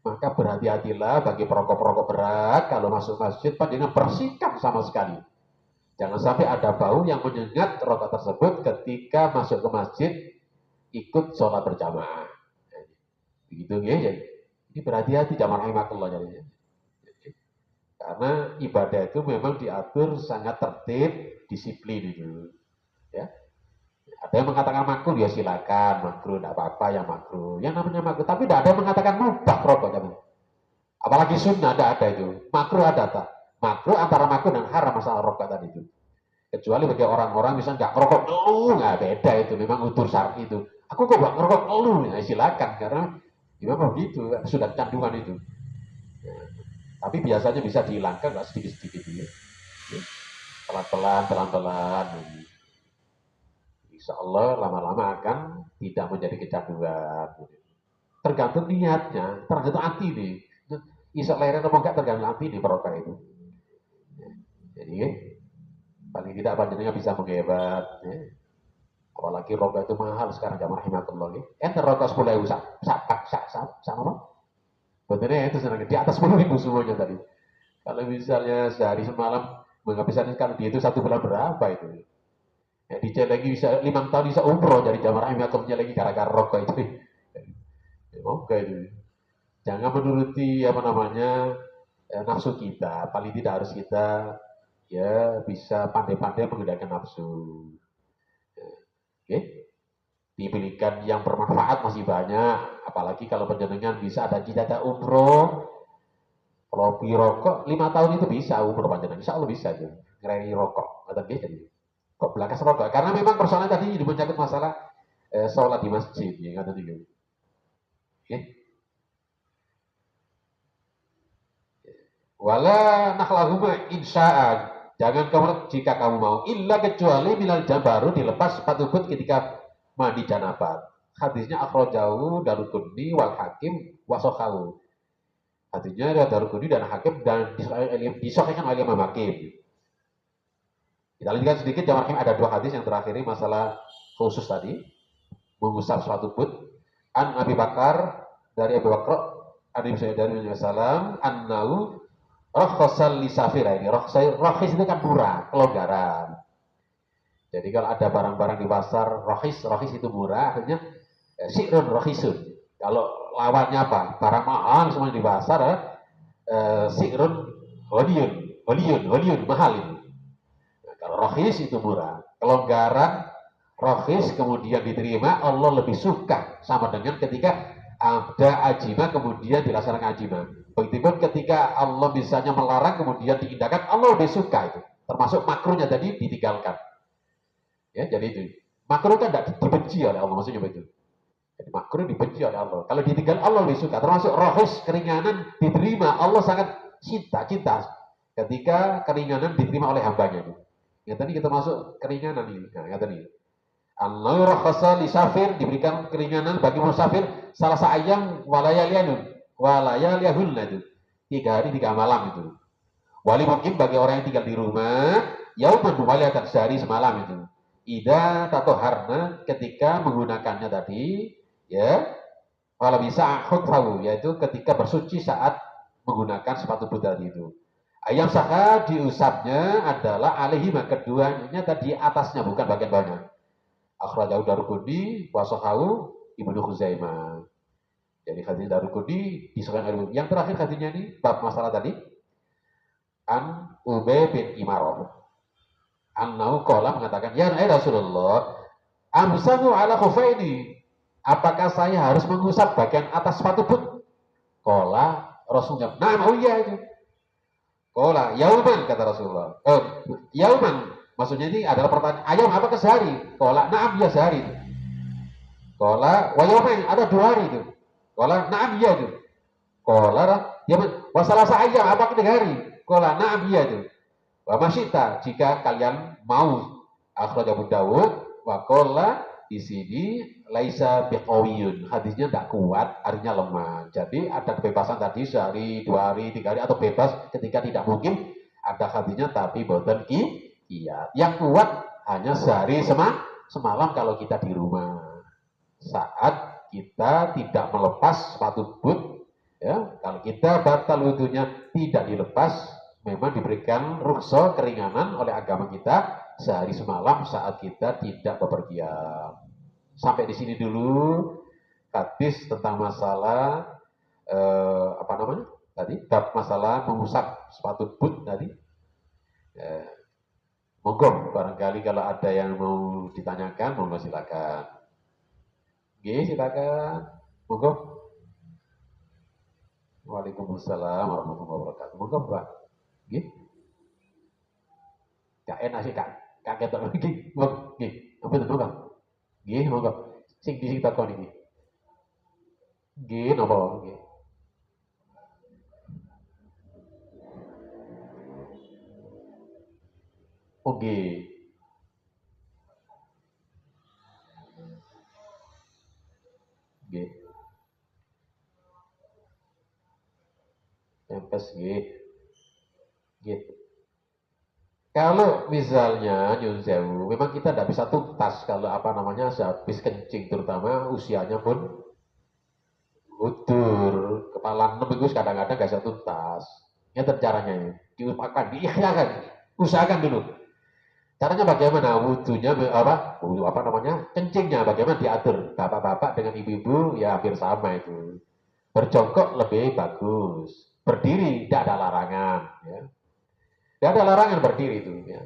Maka berhati-hatilah bagi perokok-perokok berat kalau masuk masjid dengan bersihkan sama sekali. Jangan sampai ada bau yang menyengat rokok tersebut ketika masuk ke masjid ikut sholat berjamaah. Begitu ya. Jadi ini berhati-hati jamaah rahimakumullah jadinya. Karena ibadah itu memang diatur sangat tertib, disiplin itu. Ya. Ada yang mengatakan makruh ya silakan, makruh tidak apa-apa yang makruh. Yang namanya makruh, tapi tidak ada yang mengatakan mubah rokok jamaah. Apalagi sunnah ada itu. Makruh ada tak? Makruh antara makruh dan haram masalah rokok tadi itu. Kecuali bagi orang-orang misalnya nggak ngerokok ngeluh, nggak beda itu, memang utur syar'i itu. Aku kok nggak ngerokok ngeluh, ya silakan karena gimana begitu, sudah kecanduan itu. Ya. Tapi biasanya bisa dihilangkan nggak sedikit-sedikit ya. Pelan-pelan. Insya Allah lama-lama akan tidak menjadi kecanduan. Tergantung niatnya, tergantung hati nih. Insya Allah atau enggak tergantung hati nih perokok itu. Jadi paling tidak panjenengan bisa menghebat ya. Apalagi rokok itu mahal sekarang jamaah rahimakumullah ya. Enter rokok 10.000 sama betulnya itu senang di atas 10.000 semuanya tadi. Kalau misalnya sehari semalam menghabiskan kalau dia itu 1 bulan berapa itu ya dicelengi bisa 5 tahun bisa umroh dari jamaah rahimakumullah lagi gara-gara rokok itu ya, oke itu jangan menuruti apa namanya nafsu kita, paling tidak harus kita ya bisa pandai-pandai menggunakan nafsu. Oke, dibelikan yang bermanfaat masih banyak, apalagi kalau penjenengan bisa ada cita-cita umroh, kalau beli rokok 5 tahun itu bisa umroh panjenengan, insya Allah bisa aja, ngereni rokok, atau dia jadi kok belakas rokok, karena memang persoalan tadi menyangkut masalah sholat di masjid, ya kata dia. Oke. Wala nakhlahuma insya'an. Jangan kamu jika kamu mau illa kecuali minal baru dilepas sepatu but ketika mandi janabat. Hadisnya akhrajahu Daruqutni wal Hakim wasakhahu. Hadisnya ada Daruqutni dan Hakim dan disahihkan oleh Imam Hakim. Kita lanjutkan sedikit Imam Hakim ada 2 hadis yang terakhir ini masalah khusus tadi mengusap sepatu but. An Abi Bakar dari Abu Bakar Nabi sallallahu alaihi wasallam annahu Rakhsal lisafir ini, rakhis itu kan murah, kelonggaran. Jadi kalau ada barang-barang di pasar rakhis itu murah, akhirnya si'run rakhisun. Kalau lawannya apa? Barang mahal semua di pasar, si'run holiyun, mahal itu. Nah, kalau rakhis itu murah. Kelonggaran rakhis kemudian diterima, Allah lebih suka sama dengan ketika ada ajima kemudian dilaksanakan ajima. Begitupun ketika Allah misalnya melarang kemudian diindahkan, Allah lebih suka itu. Termasuk makruhnya tadi ditinggalkan. Ya, jadi itu. Makruh kan tidak dibenci oleh Allah, maksudnya begitu. Jadi makruh dibenci oleh Allah. Kalau ditinggal Allah lebih suka. Termasuk rohis, keringanan diterima. Allah sangat cinta. Ketika keringanan diterima oleh hambanya. Yang tadi kita masuk keringanan ini. Nah, yang tadi. Allah rakhasa lisafir, diberikan keringanan bagi musafir salah ayam walayaliyahun itu. 3 hari 3 malam itu. Wali mungkin bagi orang yang tinggal di rumah, yauman waliyatan sehari semalam itu. Ida tatoharna ketika menggunakannya tadi, ya, kalau bisa khutfahu, yaitu ketika bersuci saat menggunakan sepatu boot tadi itu. Ayam saka diusapnya adalah alihima keduanya tadi atasnya, bukan bagian bawahnya. Akhrajahu Daruqutni wa sahahu Ibnu Khuzaimah. Jadi hadis Daruqutni disebutkan. Yang terakhir hadisnya ini bab masalah tadi. An Ubay bin Imarah. An-Nau qala mengatakan, "Ya Rasulullah, amsahu ala khufaini." Apakah saya harus mengusap bagian atas sepatu boot? Qala Rasulullah, "Na'am, oh iya itu." Qala yauman kata Rasulullah. Yauman maksudnya ini adalah pertanyaan, ayam apakah sehari? Qala na'am, ya sehari itu. Qala wa yaumain, ada 2 hari itu. Qala na'am, ya itu. Qala ya wa salasa ayam, apakah 3 hari? Qala na'am, ya itu. Wa masyita, jika kalian mau. Akhrajahu Dawud wa qala di sini laisa biqawiyun, hadisnya tidak kuat, artinya lemah. Jadi ada kebebasan tadi sehari, 2 hari, 3 hari, atau bebas ketika tidak mungkin ada hadisnya, tapi boten iya. Yang kuat hanya sehari semalam kalau kita di rumah. Saat kita tidak melepas sepatu boot, ya, kalau kita batal wudunya tidak dilepas, memang diberikan rukhsah keringanan oleh agama kita sehari semalam saat kita tidak bepergian. Sampai di sini dulu hadis tentang masalah apa namanya tadi, bab masalah mengusap sepatu boot tadi. Monggo barangkali kalau ada yang mau ditanyakan, monggo silakan. Oke, silakan. Monggo. Waalaikumsalam warahmatullahi wabarakatuh. Monggo, Pak. Nggih. Gak enak sih, Kak ketok iki. Nggih. Apa itu, Bang? Nggih, monggo. Sing takon iki. Nggih, napa? Nggih. Oke. Nggih. Tempes nggih. Nggih. Kalau misalnya nyun sewu, memang kita tidak bisa tuntas kalau apa namanya sehabis kencing, terutama usianya pun udur, kepala 6 minggu kadang-kadang gak bisa tuntas. Ini caranya ini, diupakan, diikhyakan, usahakan dulu. Caranya bagaimana? Wudhunya apa namanya? Kencingnya bagaimana diatur? Bapak-bapak dengan ibu-ibu ya hampir sama itu. Berjongkok lebih bagus. Berdiri tidak ada larangan, ya. Tidak ada larangan berdiri itu, ya.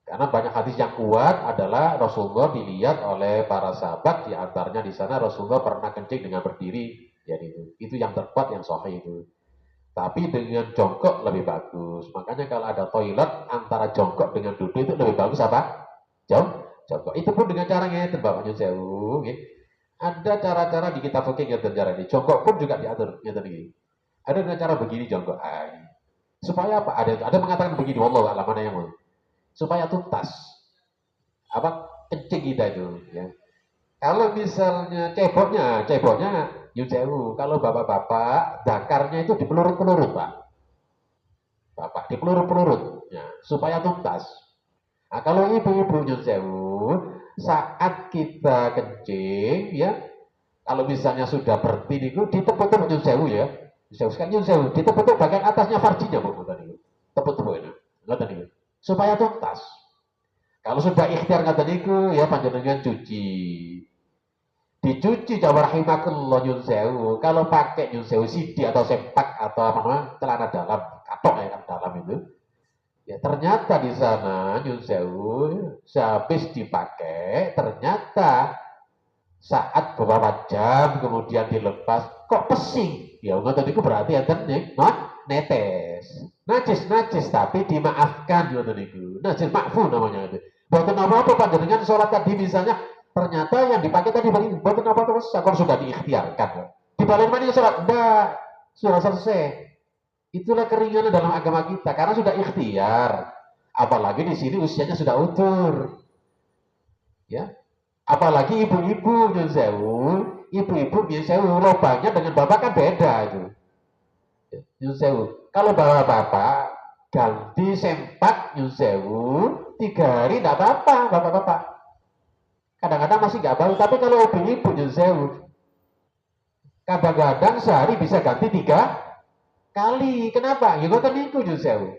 Karena banyak hadis yang kuat adalah Rasulullah dilihat oleh para sahabat, di antaranya di sana Rasulullah pernah kencing dengan berdiri, ya itu yang terkuat, yang sahih itu. Tapi dengan jongkok lebih bagus. Makanya kalau ada toilet antara jongkok dengan duduk itu lebih bagus apa? Jongkok. Itu pun dengan caranya itu Bapak Nyun Sewu. Ada cara-cara di kitab fikih yang cara ini. Jongkok pun juga diatur. Ada dengan cara begini jongkok. Supaya apa? Ada mengatakan begini. Wallahu a'lam, mana yang mau? Supaya tuntas. Apa kencing kita itu. Ya. Kalau misalnya ceboknya Nyun Sewu, kalau bapak-bapak dakarnya itu dipelurut-pelurut, Pak. Bapak dipelurut-pelurut, ya, supaya tuntas. Nah, kalau ibu-ibu Nyun Sewu, saat kita kencing, ya, kalau misalnya sudah berhenti itu ditepuk-tepuk Nyun Sewu, ya. Sewu sekali nyun sewu, ditepuk bagian atasnya farjinya bu, tadi. Tepuk-tepuk ini, nggak tadi. Supaya tuntas. Kalau sudah ikhtiar nggak tadi ya panjenengan cuci. Dicuci coba rahimakumullah nyun sewu. Kalau pakai nyun sewu sidi atau sempak atau apa namanya celana dalam, katok ya kan dalam itu. Ya ternyata di sana nyun sewu sehabis dipakai ternyata saat beberapa jam kemudian dilepas kok pesing ya ngoten itu berarti enten non netes najis tapi dimaafkan ngoten niku najis makfu namanya itu boten apa-apa panjenengan sholat tadi misalnya ternyata yang dipakai tadi boten apa-apa kalau sudah diikhtiarkan dibalik mana sholat enggak sudah selesai. Itulah keringanan dalam agama kita karena sudah ikhtiar apalagi di sini usianya sudah utur ya. Apalagi ibu-ibu nyun sewu, ibu-ibu nyun sewu lobangnya dengan bapak kan beda itu. Nyun sewu. Kalau bapak-bapak ganti sempak nyun sewu 3 hari tidak apa-apa bapak-bapak. Kadang-kadang masih nggak bau, tapi kalau ibu-ibu nyun sewu, kadang-kadang sehari bisa ganti 3 kali. Kenapa? Ya ngoten niku nyun sewu.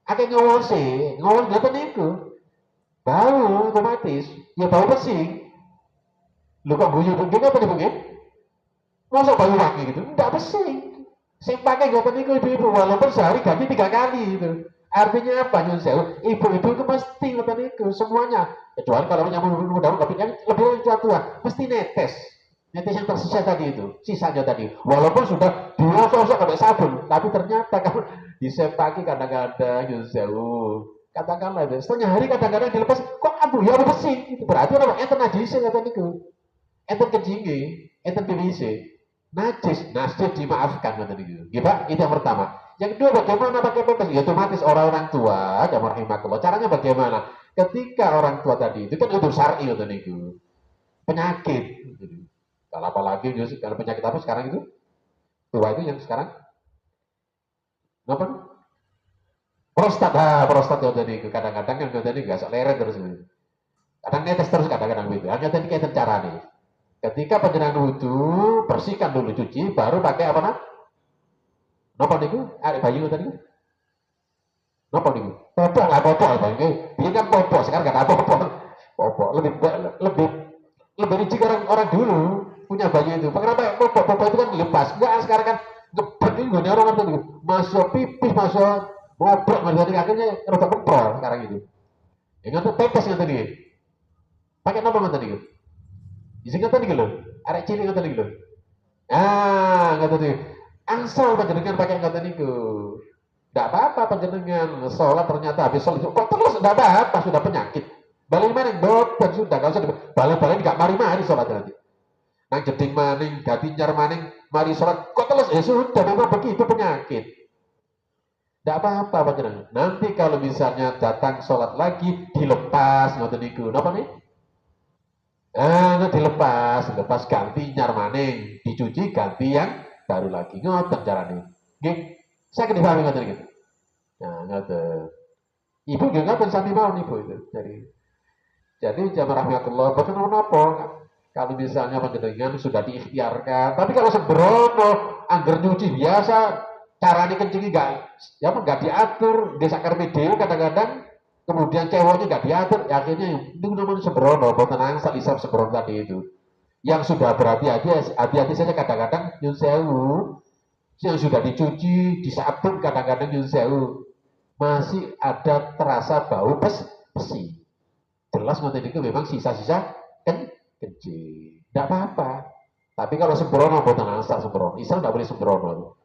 Akeh ngawasi, ngawon ngoten niku. Bau otomatis, ya bau pesing. Lu kok guyu begini apa nih begini? Masa bau wangi gitu? Enggak pesing. Saya pakai gak niku ibu-ibu walaupun sehari ganti 3 kali itu. Artinya apa nyun sewu? Ibu-ibu itu pasti ngoten niku semuanya. Kecuali kalau yang muda tapi kan lebih tua pasti netes. Netes yang tersisa tadi itu, sisanya tadi. Walaupun sudah diosok-osok pakai sabun, tapi ternyata kalau disepaki kadang-kadang nyun sewu katakanlah itu setengah hari kadang-kadang dilepas kok abu ya abu pesing itu berarti orang enten najis kata niku enten kejingi enten PVC najis dimaafkan kata niku gitu itu yang pertama yang kedua bagaimana pakai pempes ya otomatis orang-orang tua ya rahimakumullah caranya bagaimana ketika orang tua tadi itu kan udah syar'i kata niku penyakit kalau apalagi kalau penyakit apa sekarang itu tua itu yang sekarang apa prostat ya tadi kadang-kadang kan tadi nggak sok leret terus kadang netes terus kadang-kadang gitu hanya tadi kayak cara nih ketika panjenengan wudhu bersihkan dulu cuci baru pakai apa nak nopo niku ada bayi tadi nopo niku popok lah popok bang dia kan popok sekarang nggak ada popok lebih lebih lebih licik orang dulu punya bayi itu kenapa popok itu kan lepas enggak sekarang kan ngebet ini gue orang itu masuk pipis masuk ngobrol tadi akhirnya rada kemprol sekarang itu. Ingat tuh pepes nggak tadi? Pakai apa nggak tadi? Isi nggak tadi gitu? Arek cilik nggak tadi gitu? Nggak tadi. Angsal panjenengan pakai nggak tadi gitu. Tidak apa-apa panjenengan sholat ternyata habis sholat kok terus tidak apa-apa sudah penyakit. Balik maning dan sudah kalau sudah balik nggak mari-mari sholat nanti. Nang jeding maning, datinyar maning, mari sholat kok terus sudah memang begitu penyakit. Tidak apa-apa panjenengan. Nanti kalau misalnya datang sholat lagi dilepas ngoten niku. Napa nih? Dilepas ganti nyar maning, dicuci ganti yang baru lagi. Ngoten carane. Nggih. Saya dipahami ngoten gitu. Nah, ngoten. Ibu nggih ngoten sami mawon ibu itu. Jadi jamaah rahmatullah boten napa. Kalau misalnya panjenengan sudah diikhtiarkan, tapi kalau sembrono angger nyuci biasa caranya kencing nggak diatur desa karmedeo kadang-kadang kemudian ceweknya nggak diatur ya akhirnya itu namanya sembrono tenang isap sembrono tadi itu yang sudah hati-hati saja kadang-kadang nyun sewu yang sudah dicuci disabun kadang-kadang nyun sewu masih ada terasa bau besi jelas nanti itu memang sisa-sisa kencing nggak apa-apa tapi kalau sembrono tenang sembrono isal nggak boleh sembrono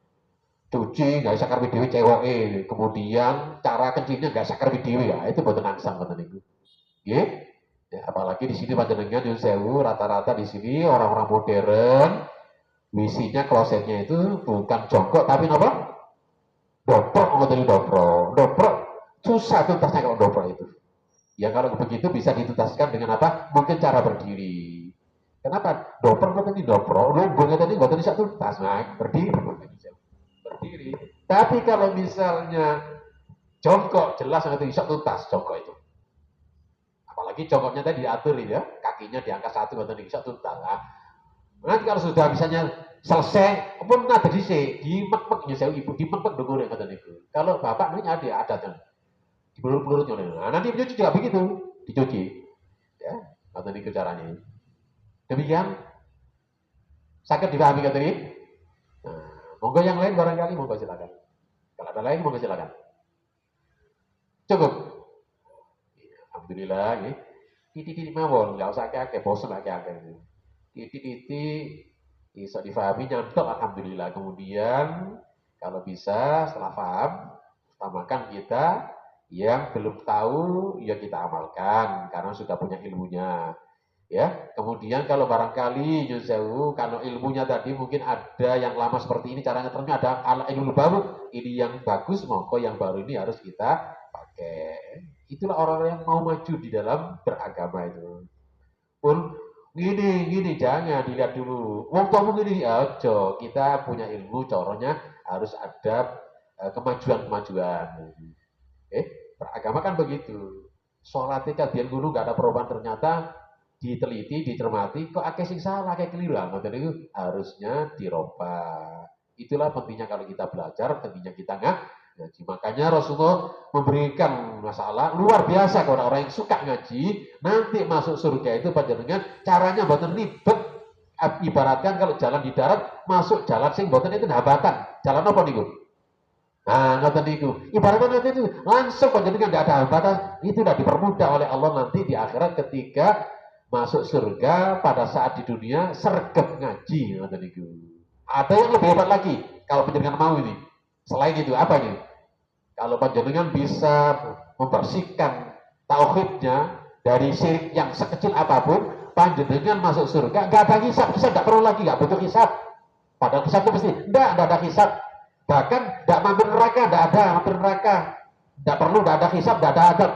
cuci nggak sakar video cewek kemudian cara kencingnya nggak sakar video ya itu buat nangsang kata niku ya apalagi di sini panjenengan nyun sewu rata-rata di sini orang-orang modern WC-nya klosetnya itu bukan jongkok tapi apa doprok ngoten doprok susah tuntasnya kalau doprok itu ya kalau begitu bisa dituntaskan dengan apa mungkin cara berdiri kenapa doprok ngoten ini doprok nunggu ngoten ini ngoten bisa tuntas nah berdiri berdiri. Tapi kalau misalnya jongkok, jelas nanti bisa tuntas jongkok itu. Apalagi jongkoknya tadi diatur ya, kakinya diangkat satu atau bisa tuntas. Nah, nanti kalau sudah misalnya Selesai pun ada di mek-mek saya ibu di mek-mek dulu yang kata niku. Kalau bapak ini ada kan di pelurut-pelurutnya. Nah, nanti mencuci juga begitu, dicuci. Ya, kata niku caranya. Demikian sakit dipahami kata ini. Nah, monggo yang lain barangkali monggo silakan. Kalau ada lain monggo silakan. Cukup. Alhamdulillah ya. Titik-titik mawon, nggak usah akeh-akeh, bosan akeh-akeh. Titik-titik bisa difahami nyantol alhamdulillah. Kemudian kalau bisa setelah paham, utamakan kita yang belum tahu ya kita amalkan karena sudah punya ilmunya. Ya, kemudian kalau barangkali Nyun Sewu, kalau ilmunya tadi mungkin ada yang lama seperti ini caranya ternyata ada ala ilmu baru, ini yang bagus, monggo yang baru ini harus kita pakai. Itulah orang-orang yang mau maju di dalam beragama itu. Pun gini jangan dilihat dulu. Wong tuamu gini, ojo. Kita punya ilmu, coronya harus ada kemajuan-kemajuan. Beragama kan begitu. Sholatnya kajian guru gak ada perubahan ternyata diteliti, dicermati, kok akeh sing salah, akeh keliru. Nah, itu harusnya dirubah. Itulah pentingnya kalau kita belajar, pentingnya kita ngaji. Makanya Rasulullah memberikan masalah luar biasa ke orang-orang yang suka ngaji, nanti masuk surga itu panjenengan caranya mboten ribet. Ibaratkan kalau jalan di darat, masuk jalan sing mboten itu hambatan. Jalan apa niku? Nah, ngoten niku. Ibaratnya nanti itu langsung panjenengan tidak ada hambatan, itu sudah dipermudah oleh Allah nanti di akhirat ketika masuk surga pada saat di dunia sergap ngaji ngoten niku. Ada yang lebih hebat lagi kalau panjenengan mau ini. Selain itu apa ini? Kalau panjenengan bisa membersihkan tauhidnya dari syirik yang sekecil apapun, panjenengan masuk surga, nggak ada hisab, hisab nggak perlu lagi, nggak butuh hisab. Padahal hisab itu pasti, nggak ada hisab. Bahkan nggak mampir neraka, nggak ada mampir neraka, nggak perlu, nggak ada hisab, nggak ada adab.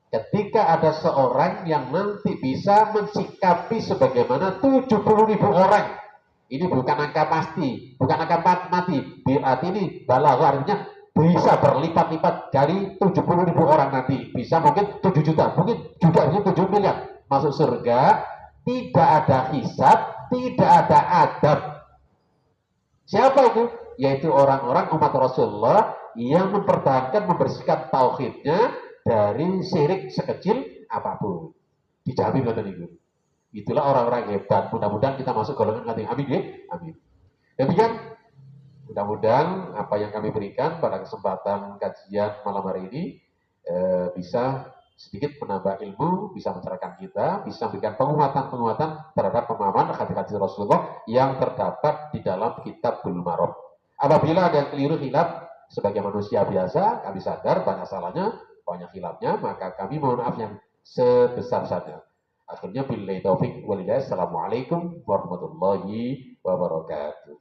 Ketika ada seorang yang nanti bisa mensikapi sebagaimana 70.000 orang, ini bukan angka pasti, bukan angka mati. Berarti ini balagh artinya bisa berlipat-lipat dari 70.000 orang nanti. Bisa mungkin 7 juta, mungkin juga mungkin 7 miliar. Masuk surga, tidak ada hisab, tidak ada adab. Siapa itu? Yaitu orang-orang umat Rasulullah yang mempertahankan, membersihkan tauhidnya dari syirik sekecil apapun. Dijamin kata itu. Itulah orang-orang hebat. Mudah-mudahan kita masuk golongan nanti. Amin ya. Amin. Demikian. Mudah-mudahan apa yang kami berikan pada kesempatan kajian malam hari ini bisa sedikit menambah ilmu, bisa mencerahkan kita, bisa memberikan penguatan-penguatan terhadap pemahaman hadis-hadis Rasulullah yang terdapat di dalam Kitabul Maram. Apabila ada yang keliru hilaf sebagai manusia biasa, kami sadar banyak salahnya, banyak hilafnya, maka kami mohon maaf yang sebesar-besarnya. Akhirnya billahi taufik walhidayah. Assalamualaikum warahmatullahi wabarakatuh.